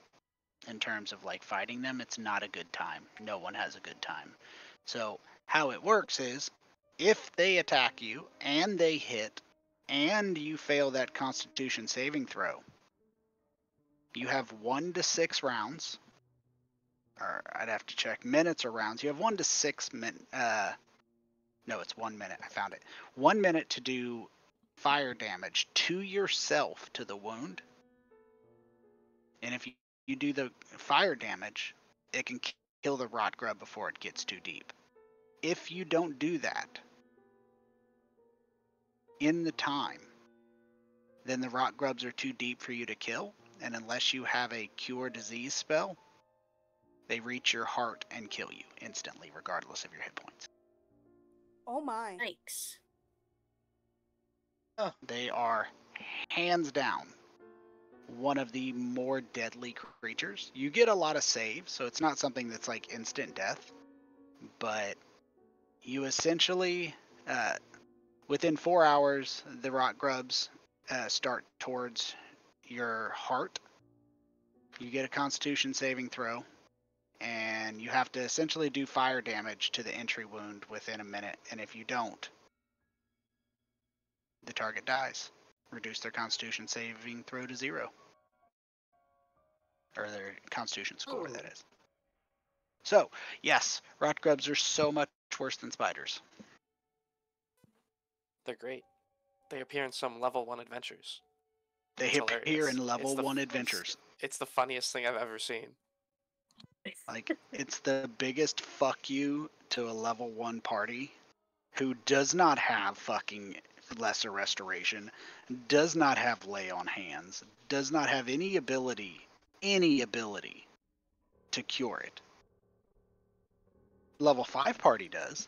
[SPEAKER 3] in terms of like fighting them. It's not a good time. No one has a good time. So, how it works is if they attack you and they hit and you fail that constitution saving throw, you have 1 to 6 rounds. Or I'd have to check minutes or rounds. You have 1 to 6 minutes. No, it's 1 minute. I found it. 1 minute to do fire damage to yourself to the wound. And if you do the fire damage, it can kill the rot grub before it gets too deep. If you don't do that in the time, then the rot grubs are too deep for you to kill. And unless you have a cure disease spell, they reach your heart and kill you instantly, regardless of your hit points.
[SPEAKER 4] Oh my.
[SPEAKER 5] Yikes.
[SPEAKER 3] They are hands down one of the more deadly creatures. You get a lot of saves, so it's not something that's like instant death, but you essentially, within 4 hours, the rot grubs start towards your heart. You get a constitution saving throw, and you have to essentially do fire damage to the entry wound within a minute, and if you don't, the target dies. Reduce their constitution saving throw to 0. Or their constitution score,
[SPEAKER 5] Ooh.
[SPEAKER 3] that is. So, yes, rot grubs are so much worse than spiders.
[SPEAKER 2] they're great. They appear in some level 1 adventures.
[SPEAKER 3] They
[SPEAKER 2] It's
[SPEAKER 3] appear
[SPEAKER 2] hilarious.
[SPEAKER 3] in level
[SPEAKER 2] It's the
[SPEAKER 3] 1
[SPEAKER 2] f-
[SPEAKER 3] adventures.
[SPEAKER 2] It's the funniest thing I've ever seen.
[SPEAKER 3] Like, it's the biggest fuck you to a level 1 party who does not have fucking lesser restoration, does not have lay on hands, does not have any ability to cure it. Level 5 party does.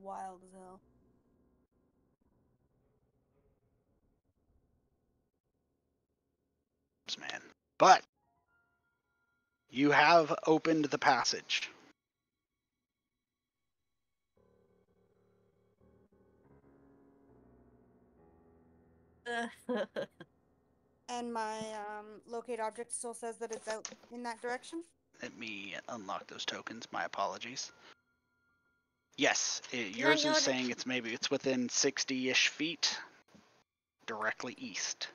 [SPEAKER 4] Wild as hell.
[SPEAKER 3] Man. But you have opened the passage.
[SPEAKER 4] And my locate object still says that it's out in that direction.
[SPEAKER 3] Let me unlock those tokens. My apologies. Yes,
[SPEAKER 5] I
[SPEAKER 3] yours is
[SPEAKER 5] noted-
[SPEAKER 3] saying it's within 60-ish feet, directly east.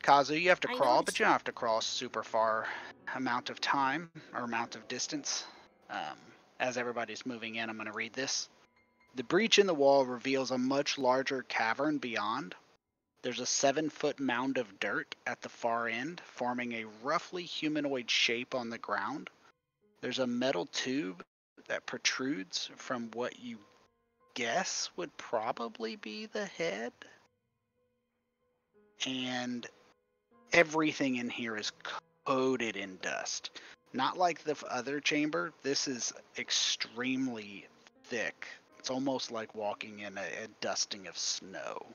[SPEAKER 3] Kazu, you have to
[SPEAKER 5] I
[SPEAKER 3] crawl,
[SPEAKER 5] noticed
[SPEAKER 3] but you don't have to crawl super far amount of time or amount of distance. As everybody's moving in, I'm going to read this. The breach in the wall reveals a much larger cavern beyond. There's a 7-foot mound of dirt at the far end, forming a roughly humanoid shape on the ground. There's a metal tube that protrudes from what you guess would probably be the head. And everything in here is coated in dust. Not like the other chamber, this is extremely thick. It's almost like walking in a dusting of snow.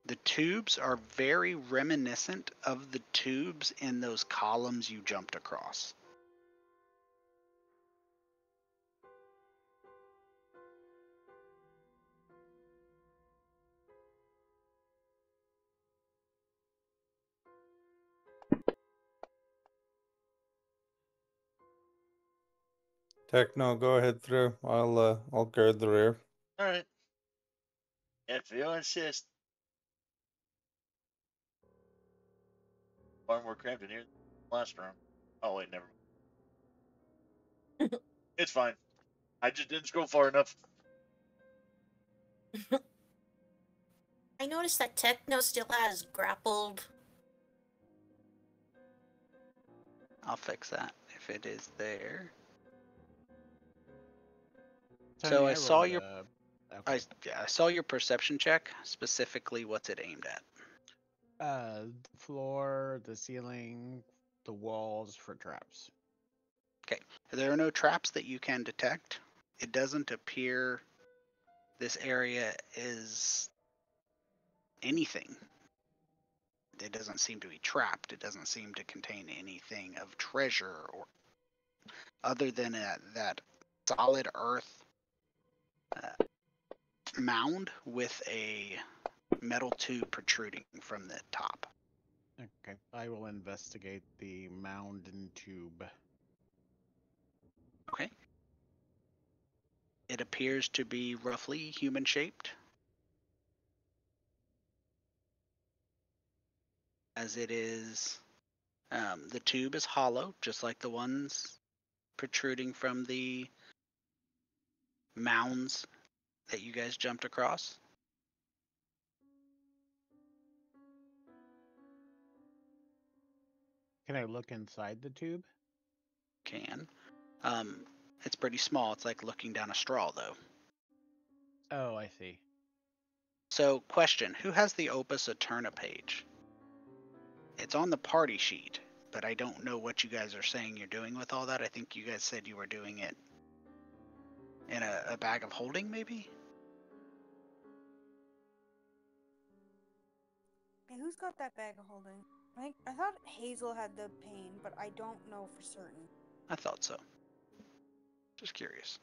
[SPEAKER 3] The tubes are very reminiscent of the tubes in those columns you jumped across.
[SPEAKER 7] Techno, go ahead through. I'll guard the rear.
[SPEAKER 6] Alright. If you insist. Far more cramped in here than the last room. Oh wait, never mind. It's fine. I just didn't scroll far enough.
[SPEAKER 5] I noticed that Techno still has grappled.
[SPEAKER 3] I'll fix that if it is there.
[SPEAKER 1] Tony,
[SPEAKER 3] So I saw
[SPEAKER 1] rolled
[SPEAKER 3] your
[SPEAKER 1] okay.
[SPEAKER 3] I saw your perception check. Specifically, what's it aimed at?
[SPEAKER 1] The floor, the ceiling, the walls for traps.
[SPEAKER 3] There are no traps that you can detect. it doesn't appear this area is anything. It doesn't seem to be trapped. It doesn't seem to contain anything of treasure or other than that solid earth mound with a metal tube protruding from the top.
[SPEAKER 1] Okay, I will investigate the mound and tube.
[SPEAKER 3] Okay. It appears to be roughly human shaped, as it is. The tube is hollow, just like the ones protruding from the mounds that you guys jumped across.
[SPEAKER 1] Can I look inside the tube?
[SPEAKER 3] Can. It's pretty small. It's like looking down a straw, though.
[SPEAKER 1] Oh, I see.
[SPEAKER 3] So, question: who has the Opus Eterna page? It's on the party sheet, but I don't know what you guys are saying you're doing with all that. I think you guys said you were doing it in a bag of holding, maybe?
[SPEAKER 4] Hey, who's got that bag of holding? I thought Hazel had the pain, but I don't know for certain.
[SPEAKER 3] I thought so. Just curious.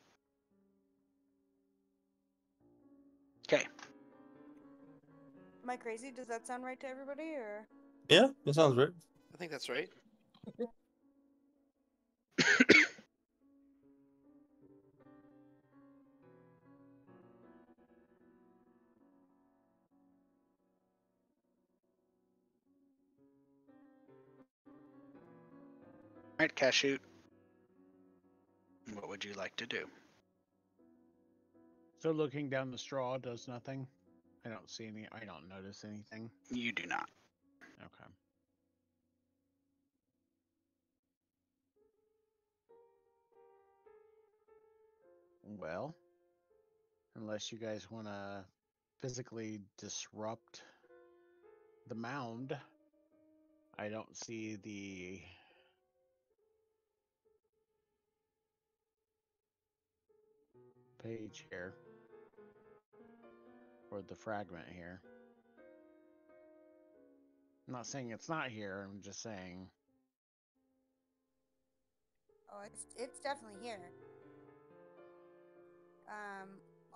[SPEAKER 3] Okay.
[SPEAKER 4] Am I crazy? Does that sound right to everybody, or?
[SPEAKER 7] Yeah, that sounds right.
[SPEAKER 2] I think that's right.
[SPEAKER 3] Alright, Cashoot. What would you like to do?
[SPEAKER 1] So looking down the straw does nothing? I don't see any, I don't notice anything.
[SPEAKER 3] You do not.
[SPEAKER 1] Okay. Well, unless you guys want to physically disrupt the mound, I don't see the page here, or the fragment here. I'm not saying it's not here, I'm just saying.
[SPEAKER 4] Oh, it's definitely here.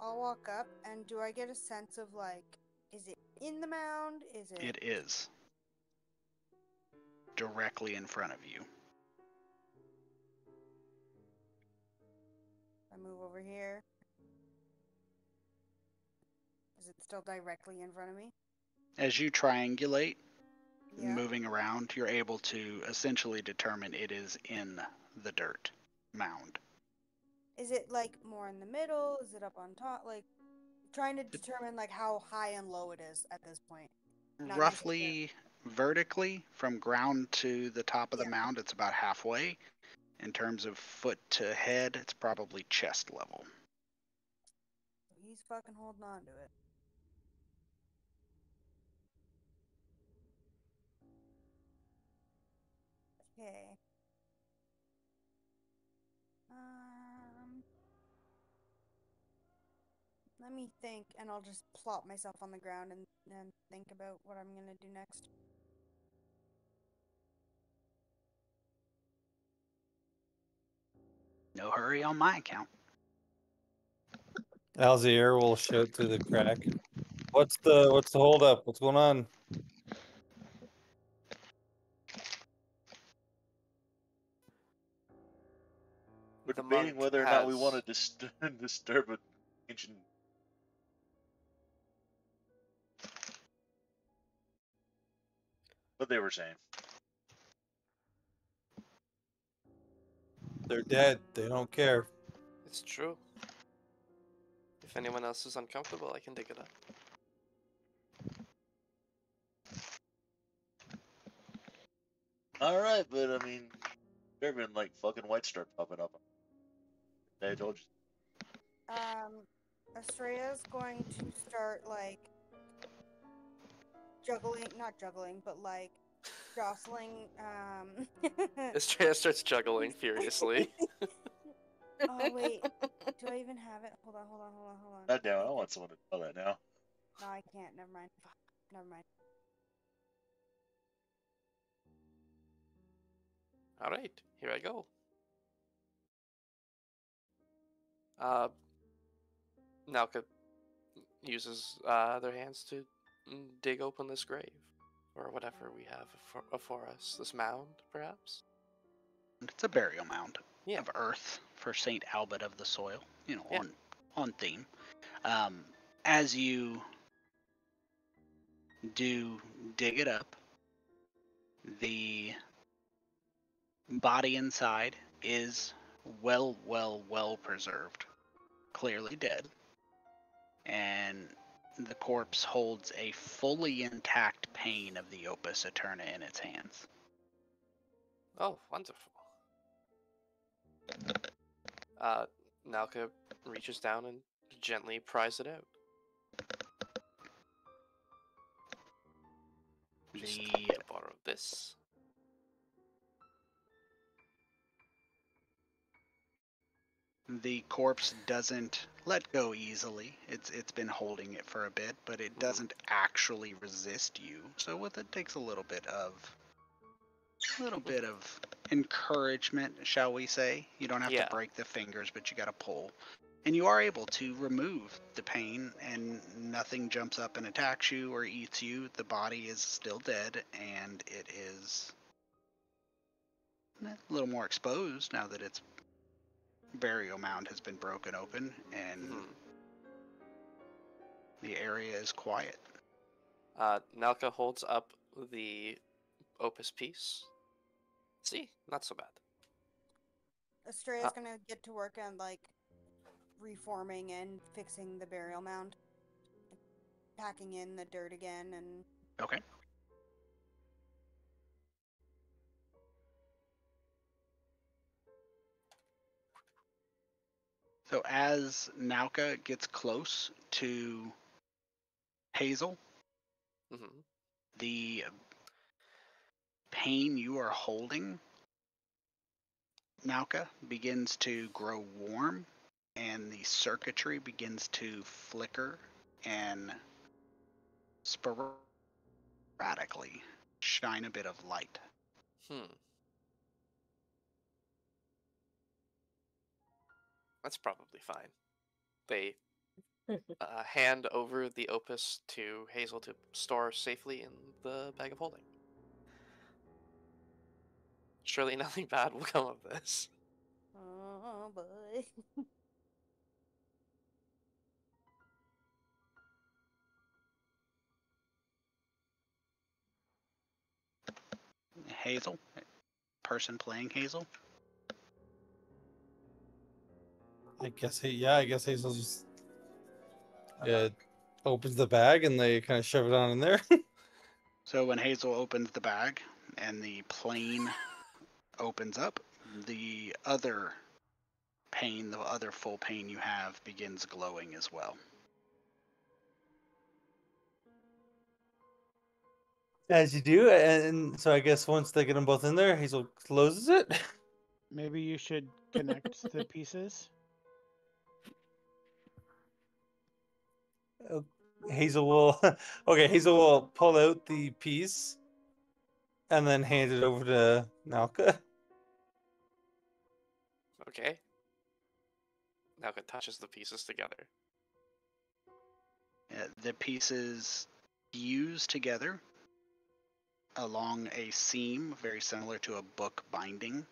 [SPEAKER 4] I'll walk up, and do I get a sense of, like, is it in the mound? Is it?
[SPEAKER 3] It is. Directly in front of you.
[SPEAKER 4] I move over here. Is it still directly in front of me?
[SPEAKER 3] As you triangulate,
[SPEAKER 4] Yeah.
[SPEAKER 3] moving around, you're able to essentially determine it is in the dirt mound.
[SPEAKER 4] Is it, like, more in the middle? Is it up on top? Like, trying to determine, like, how high and low it is at this point. Not
[SPEAKER 3] Roughly vertically from ground to the top of the
[SPEAKER 4] Yeah.
[SPEAKER 3] mound, it's about halfway. In terms of foot to head, it's probably chest level.
[SPEAKER 4] He's fucking holding on to it. Okay. Let me think, and I'll just plop myself on the ground and think about what I'm gonna do next.
[SPEAKER 3] No hurry on my account.
[SPEAKER 7] Alzier will shout through the crack. What's the hold up? What's going on?
[SPEAKER 6] We're
[SPEAKER 2] The
[SPEAKER 6] debating
[SPEAKER 2] monk
[SPEAKER 6] whether or not we
[SPEAKER 2] has-
[SPEAKER 6] want to disturb an ancient. What they were saying.
[SPEAKER 7] They're dead. They don't care.
[SPEAKER 2] It's true. If anyone else is uncomfortable, I can dig it up.
[SPEAKER 6] All right, but I mean, there have been like fucking white start popping up. I told you.
[SPEAKER 4] Estrella's going to start, like, not juggling, but, like, jostling,
[SPEAKER 2] Estrella starts juggling furiously.
[SPEAKER 4] Oh wait, do I even have it? Hold on.
[SPEAKER 6] God damn it, I want someone to know that now.
[SPEAKER 4] No, I can't. Never mind. Fuck. Never mind.
[SPEAKER 2] All right, here I go. Nalka uses their hands to dig open this grave, or whatever we have for us. This mound, perhaps?
[SPEAKER 3] It's a burial mound
[SPEAKER 2] Yeah.
[SPEAKER 3] of earth for Saint Albert of the soil. You know,
[SPEAKER 2] Yeah.
[SPEAKER 3] on theme. As you do dig it up, the body inside is well preserved, clearly dead, and the corpse holds a fully intact pane of the Opus Eterna in its hands.
[SPEAKER 2] Oh, wonderful. Nalka reaches down and gently pries it out. Just
[SPEAKER 3] The
[SPEAKER 2] to borrow this.
[SPEAKER 3] The corpse doesn't let go easily. It's been holding it for a bit, but it doesn't actually resist you. So it takes a little bit of encouragement, shall we say. You don't have
[SPEAKER 2] Yeah.
[SPEAKER 3] to break the fingers, but you got to pull. And you are able to remove the pain, and nothing jumps up and attacks you or eats you. The body is still dead, and it is a little more exposed now that its burial mound has been broken open, and the area is quiet.
[SPEAKER 2] Nalka holds up the opus piece. See, not so bad.
[SPEAKER 4] Estrella's gonna get to work on like reforming and fixing the burial mound, packing in the dirt again, and
[SPEAKER 3] Okay. So as Nalka gets close to Hazel, the pain you are holding, Nalka, begins to grow warm, and the circuitry begins to flicker and sporadically shine a bit of light.
[SPEAKER 2] That's probably fine. They hand over the opus to Hazel to store safely in the bag of holding. Surely nothing bad will come of this.
[SPEAKER 4] oh boy.
[SPEAKER 3] Hazel, person playing Hazel.
[SPEAKER 7] I guess Hazel just opens the bag and they kind of shove it on in there.
[SPEAKER 3] So when Hazel opens the bag and the plane opens up, the other pane, the other full pane you have, begins glowing as well.
[SPEAKER 7] As you do, and so I guess once they get them both in there, Hazel closes it.
[SPEAKER 1] Maybe you should connect the pieces.
[SPEAKER 7] Hazel will Hazel will pull out the piece and then hand it over to Nalka.
[SPEAKER 2] Okay. Nalka touches the pieces together.
[SPEAKER 3] The pieces fuse together along a seam very similar to a book binding,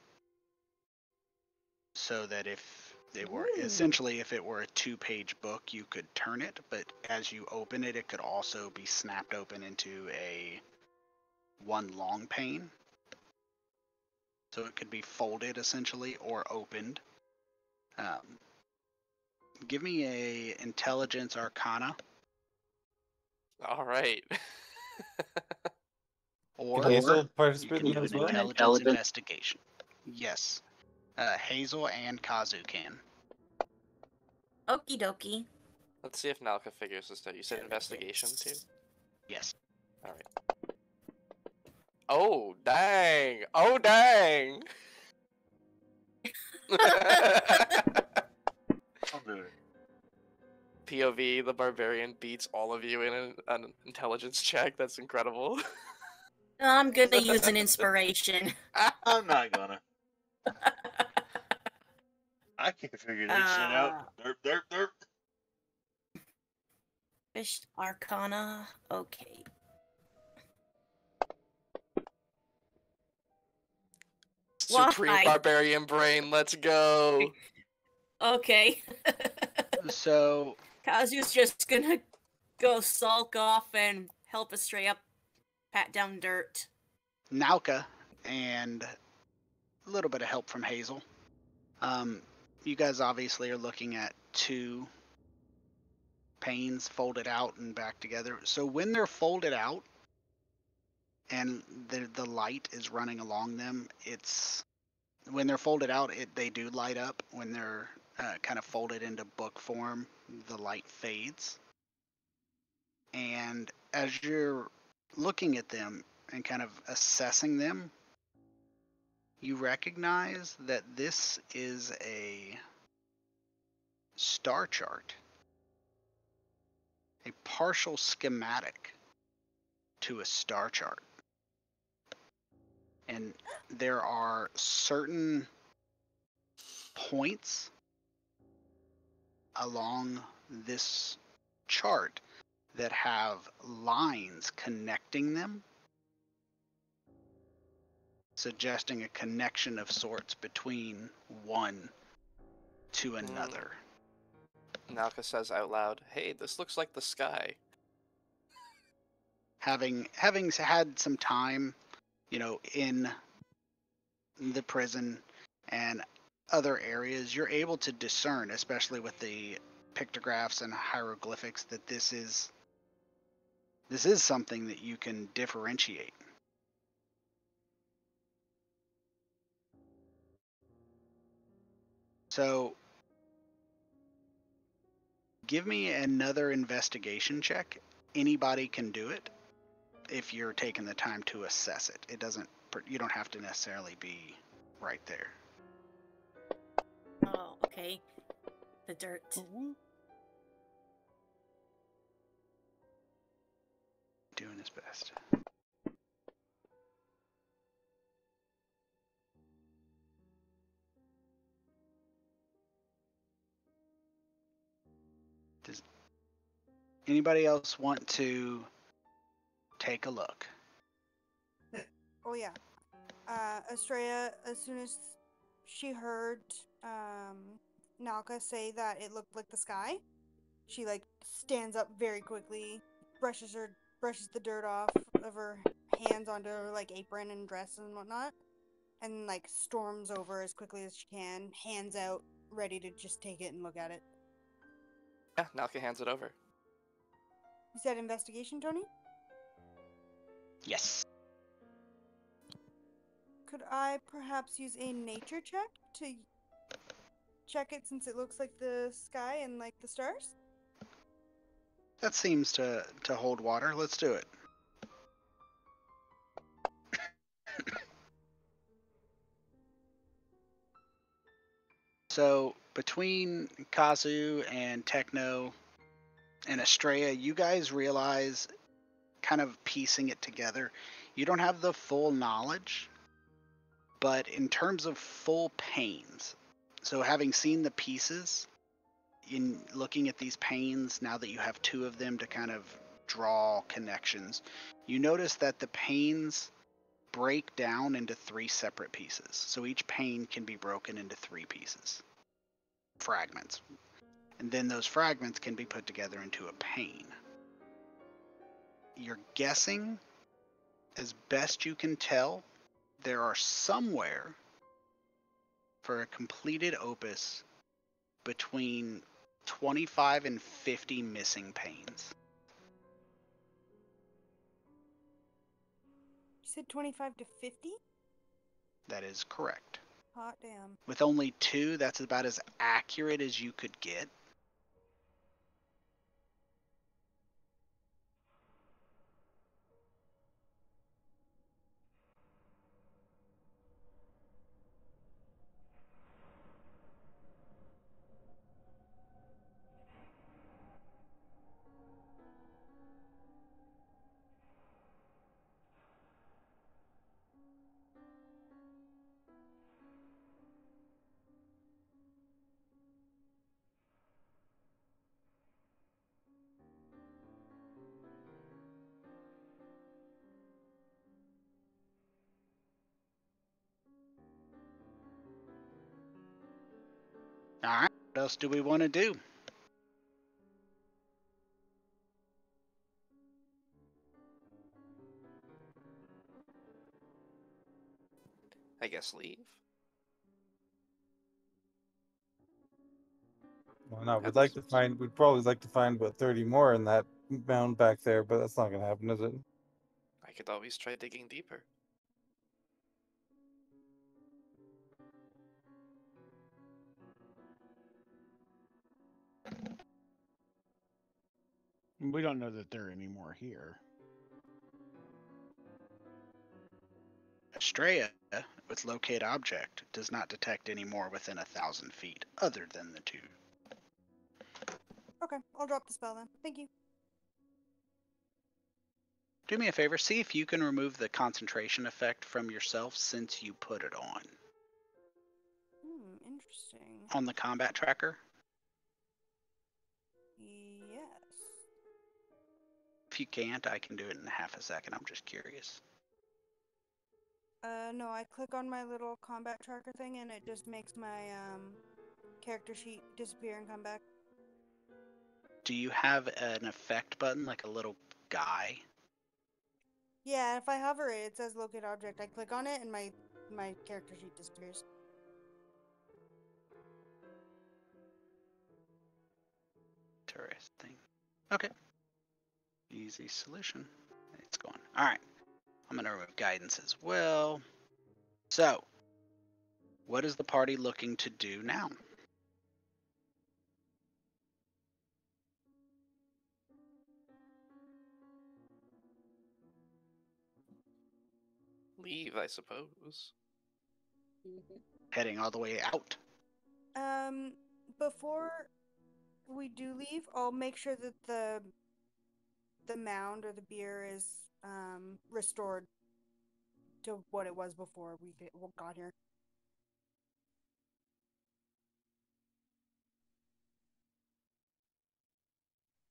[SPEAKER 3] so that if they were if it were a 2-page book, you could turn it, but as you open it, it could also be snapped open into one long pane. So it could be folded essentially or opened. Give me a intelligence arcana.
[SPEAKER 2] All right.
[SPEAKER 3] Or
[SPEAKER 7] Hazel
[SPEAKER 3] you
[SPEAKER 7] participate
[SPEAKER 3] can
[SPEAKER 7] in
[SPEAKER 3] do
[SPEAKER 7] as
[SPEAKER 3] an
[SPEAKER 7] well?
[SPEAKER 3] intelligence investigation. Yes. Hazel and Kazu can.
[SPEAKER 5] Okie dokie.
[SPEAKER 2] Let's see if Nalka figures this out. You said investigation too?
[SPEAKER 3] Yes.
[SPEAKER 2] All right. Oh, dang. Oh, dang.
[SPEAKER 6] I'll do it.
[SPEAKER 2] POV, the barbarian beats all of you in an intelligence check. That's incredible.
[SPEAKER 5] I'm gonna use an inspiration.
[SPEAKER 6] I'm not gonna. I can't figure that shit out. Derp, derp, derp.
[SPEAKER 5] Fish Arcana. Okay.
[SPEAKER 2] Supreme
[SPEAKER 5] Why?
[SPEAKER 2] barbarian brain, let's go.
[SPEAKER 5] Okay.
[SPEAKER 3] So
[SPEAKER 5] Kazu's just gonna go sulk off and help us straight up pat down dirt.
[SPEAKER 3] Nauka and a little bit of help from Hazel. You guys obviously are looking at two panes folded out and back together. So when they're folded out and the light is running along them, when they're folded out, they do light up. When they're kind of folded into book form, the light fades. And as you're looking at them and kind of assessing them, you recognize that this is a star chart, a partial schematic to a star chart. And there are certain points along this chart that have lines connecting them, suggesting a connection of sorts between one to another.
[SPEAKER 2] Nalka says out loud, "Hey, this looks like the sky."
[SPEAKER 3] Having had some time, in the prison and other areas, you're able to discern, especially with the pictographs and hieroglyphics, that this is something that you can differentiate. So give me another investigation check. Anybody can do it if you're taking the time to assess it. You don't have to necessarily be right there.
[SPEAKER 5] Oh, okay. The dirt.
[SPEAKER 3] Doing his best. Does anybody else want to take a look?
[SPEAKER 4] Oh yeah. Estrella, as soon as she heard Nalka say that it looked like the sky, she stands up very quickly, brushes the dirt off of her hands onto her apron and dress and whatnot, and storms over as quickly as she can, hands out, ready to just take it and look at it.
[SPEAKER 2] Yeah, Nalka hands it over.
[SPEAKER 4] You said investigation, Tony?
[SPEAKER 3] Yes.
[SPEAKER 4] Could I perhaps use a nature check to check it, since it looks like the sky and the stars?
[SPEAKER 3] That seems to hold water. Let's do it. So between Kazu and Techno and Estrella, you guys realize, kind of piecing it together, you don't have the full knowledge, but in terms of full panes, so having seen the pieces, in looking at these panes, now that you have two of them to kind of draw connections, you notice that the panes break down into three separate pieces. So each pane can be broken into three pieces, fragments. And then those fragments can be put together into a pane. You're guessing, as best you can tell, there are somewhere, for a completed opus, between 25 and 50 missing panes.
[SPEAKER 4] You said 25 to 50?
[SPEAKER 3] That is correct.
[SPEAKER 4] Hot damn.
[SPEAKER 3] With only two, that's about as accurate as you could get. else do we want to do?
[SPEAKER 2] I guess leave.
[SPEAKER 7] Well, no,
[SPEAKER 2] That makes sense.
[SPEAKER 7] we'd probably like to find about 30 more in that mound back there, but that's not gonna happen, is it?
[SPEAKER 2] I could always try digging deeper.
[SPEAKER 1] We don't know that there are any more here.
[SPEAKER 3] Estrella, with locate object, does not detect any more within 1,000 feet, other than the two.
[SPEAKER 4] Okay, I'll drop the spell then. Thank you.
[SPEAKER 3] Do me a favor, see if you can remove the concentration effect from yourself since you put it
[SPEAKER 4] Interesting.
[SPEAKER 3] on the combat tracker.
[SPEAKER 4] Yes.
[SPEAKER 3] If you can't, I can do it in half a second. I'm just curious.
[SPEAKER 4] No, I click on my little combat tracker thing and it just makes my character sheet disappear and come back.
[SPEAKER 3] Do you have an effect button, like a little guy?
[SPEAKER 4] Yeah, if I hover it, it says locate object. I click on it and my character sheet disappears.
[SPEAKER 3] Interesting. Okay. Easy solution. It's gone. Alright. I'm going to remove guidance as well. So, what is the party looking to do now?
[SPEAKER 2] Leave, I suppose.
[SPEAKER 3] Heading all the way out.
[SPEAKER 4] Before we do leave, I'll make sure that the mound or the beer is restored to what it was before we got here.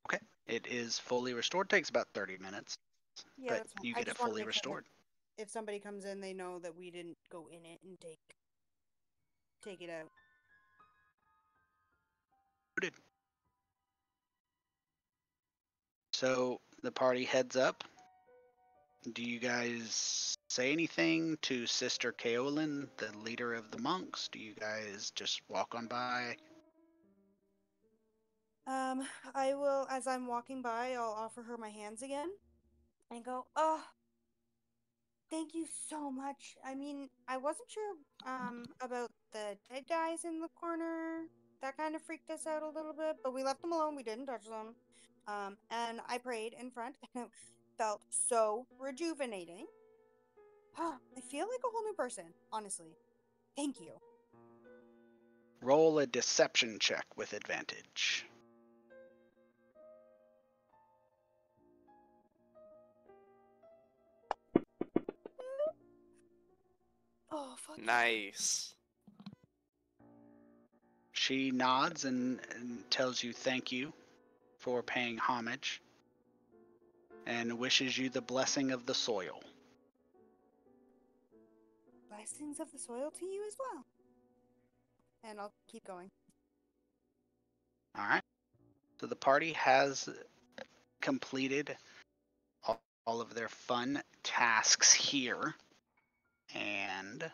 [SPEAKER 3] Okay. It is fully restored. Takes about 30 minutes.
[SPEAKER 4] Yeah,
[SPEAKER 3] But
[SPEAKER 4] that's fine.
[SPEAKER 3] you
[SPEAKER 4] I
[SPEAKER 3] get it
[SPEAKER 4] just wanna
[SPEAKER 3] fully
[SPEAKER 4] make sure that
[SPEAKER 3] restored.
[SPEAKER 4] if somebody comes in, they know that we didn't go in it and take it out.
[SPEAKER 3] Noted. So the party heads up. Do you guys say anything to Sister Kaolin, the leader of the monks? Do you guys just walk on by?
[SPEAKER 4] I will, as I'm walking by, I'll offer her my hands again and go, oh, thank you so much. I mean, I wasn't sure, about the dead guys in the corner. That kind of freaked us out a little bit, but we left them alone. We didn't touch them. And I prayed in front, and it felt so rejuvenating. I feel like a whole new person, honestly. Thank you.
[SPEAKER 3] Roll a deception check with advantage.
[SPEAKER 4] Oh, fuck.
[SPEAKER 2] Nice.
[SPEAKER 3] She nods and tells you thank you for paying homage and wishes you the blessing of the soil.
[SPEAKER 4] Blessings of the soil to you as well. And I'll keep going.
[SPEAKER 3] All right. So the party has completed all of their fun tasks here. And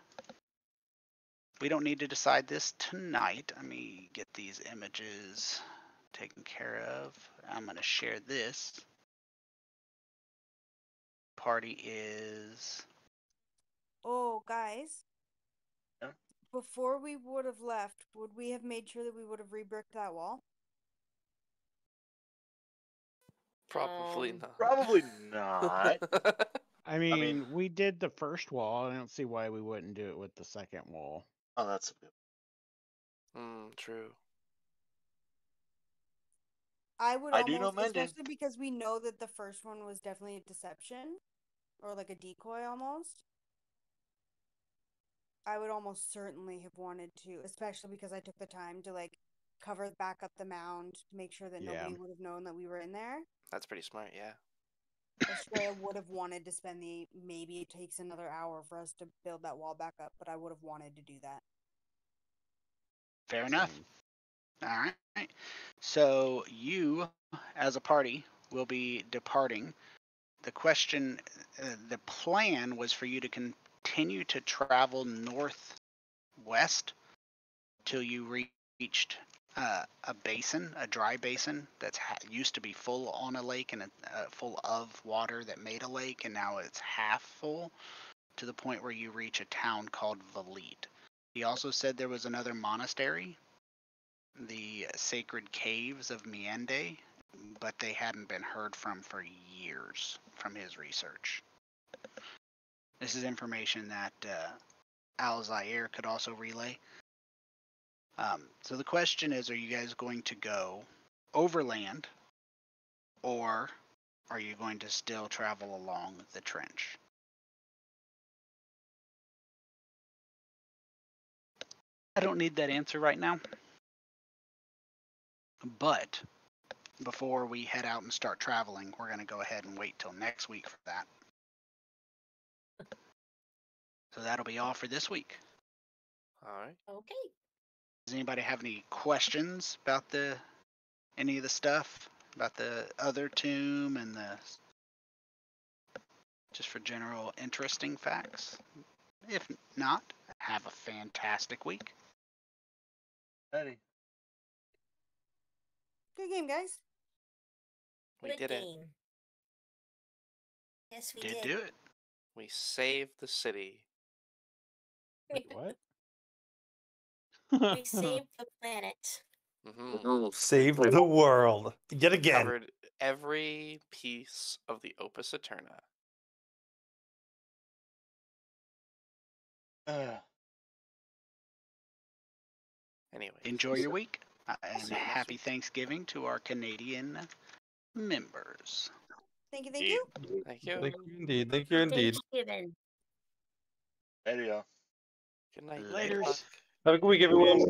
[SPEAKER 3] we don't need to decide this tonight. Let me get these images taken care of. I'm going to share this. Party is...
[SPEAKER 4] Oh, guys.
[SPEAKER 6] Yeah?
[SPEAKER 4] Before we would have left, would we have made sure that we would have re-bricked that wall?
[SPEAKER 2] Probably
[SPEAKER 5] Um,
[SPEAKER 2] not.
[SPEAKER 6] Probably not.
[SPEAKER 1] I
[SPEAKER 6] mean-
[SPEAKER 1] mean, we did the first wall. I don't see why we wouldn't do it with the second wall.
[SPEAKER 6] Oh, that's good.
[SPEAKER 2] True.
[SPEAKER 4] I would
[SPEAKER 6] I do know
[SPEAKER 4] almost,
[SPEAKER 6] Mendon.
[SPEAKER 4] especially because we know that the first one was definitely a deception, or like a decoy almost. I would almost certainly have wanted to, especially because I took the time to like cover back up the mound to make sure that
[SPEAKER 1] Yeah.
[SPEAKER 4] nobody would have known that we were in there.
[SPEAKER 2] That's pretty smart, yeah.
[SPEAKER 4] Estrella would have wanted to spend maybe it takes another hour for us to build that wall back up, but I would have wanted to do that.
[SPEAKER 3] Fair enough.
[SPEAKER 1] Same.
[SPEAKER 3] All right. So you, as a party, will be departing. The question, the plan was for you to continue to travel northwest till you reached a basin, a dry basin that's used to be full on a lake and full of water that made a lake, and now it's half full to the point where you reach a town called Valit. He also said there was another monastery, the Sacred Caves of Miende, but they hadn't been heard from for years from his research. This is information that Al-Zaire could also relay. So the question is, are you guys going to go overland, or are you going to still travel along the trench? I don't need that answer right now. But before we head out and start traveling, we're going to go ahead and wait till next week for that. So that'll be all for this week.
[SPEAKER 2] All right.
[SPEAKER 5] Okay.
[SPEAKER 3] Does anybody have any questions about any of the stuff about the other tomb and just for general interesting facts? If not, have a fantastic week.
[SPEAKER 6] Ready.
[SPEAKER 4] Good game, guys.
[SPEAKER 2] We
[SPEAKER 5] Good
[SPEAKER 2] did it.
[SPEAKER 5] game. Yes, we
[SPEAKER 3] Did
[SPEAKER 5] did.
[SPEAKER 3] do it.
[SPEAKER 2] We saved the city.
[SPEAKER 1] Wait, what?
[SPEAKER 5] We saved the planet.
[SPEAKER 2] Mm-hmm.
[SPEAKER 7] Save the world yet again.
[SPEAKER 2] Covered every piece of the Opus Eterna. Anyway.
[SPEAKER 3] Enjoy your week. And
[SPEAKER 2] See you next
[SPEAKER 3] happy
[SPEAKER 2] week.
[SPEAKER 3] Thanksgiving to our Canadian members.
[SPEAKER 4] Thank you, thank you.
[SPEAKER 2] Thank you.
[SPEAKER 7] Thank you indeed. Thank you indeed.
[SPEAKER 5] Thanksgiving.
[SPEAKER 6] There you go.
[SPEAKER 2] Good night.
[SPEAKER 3] Later.
[SPEAKER 2] Buck.
[SPEAKER 7] Have a good week, everyone.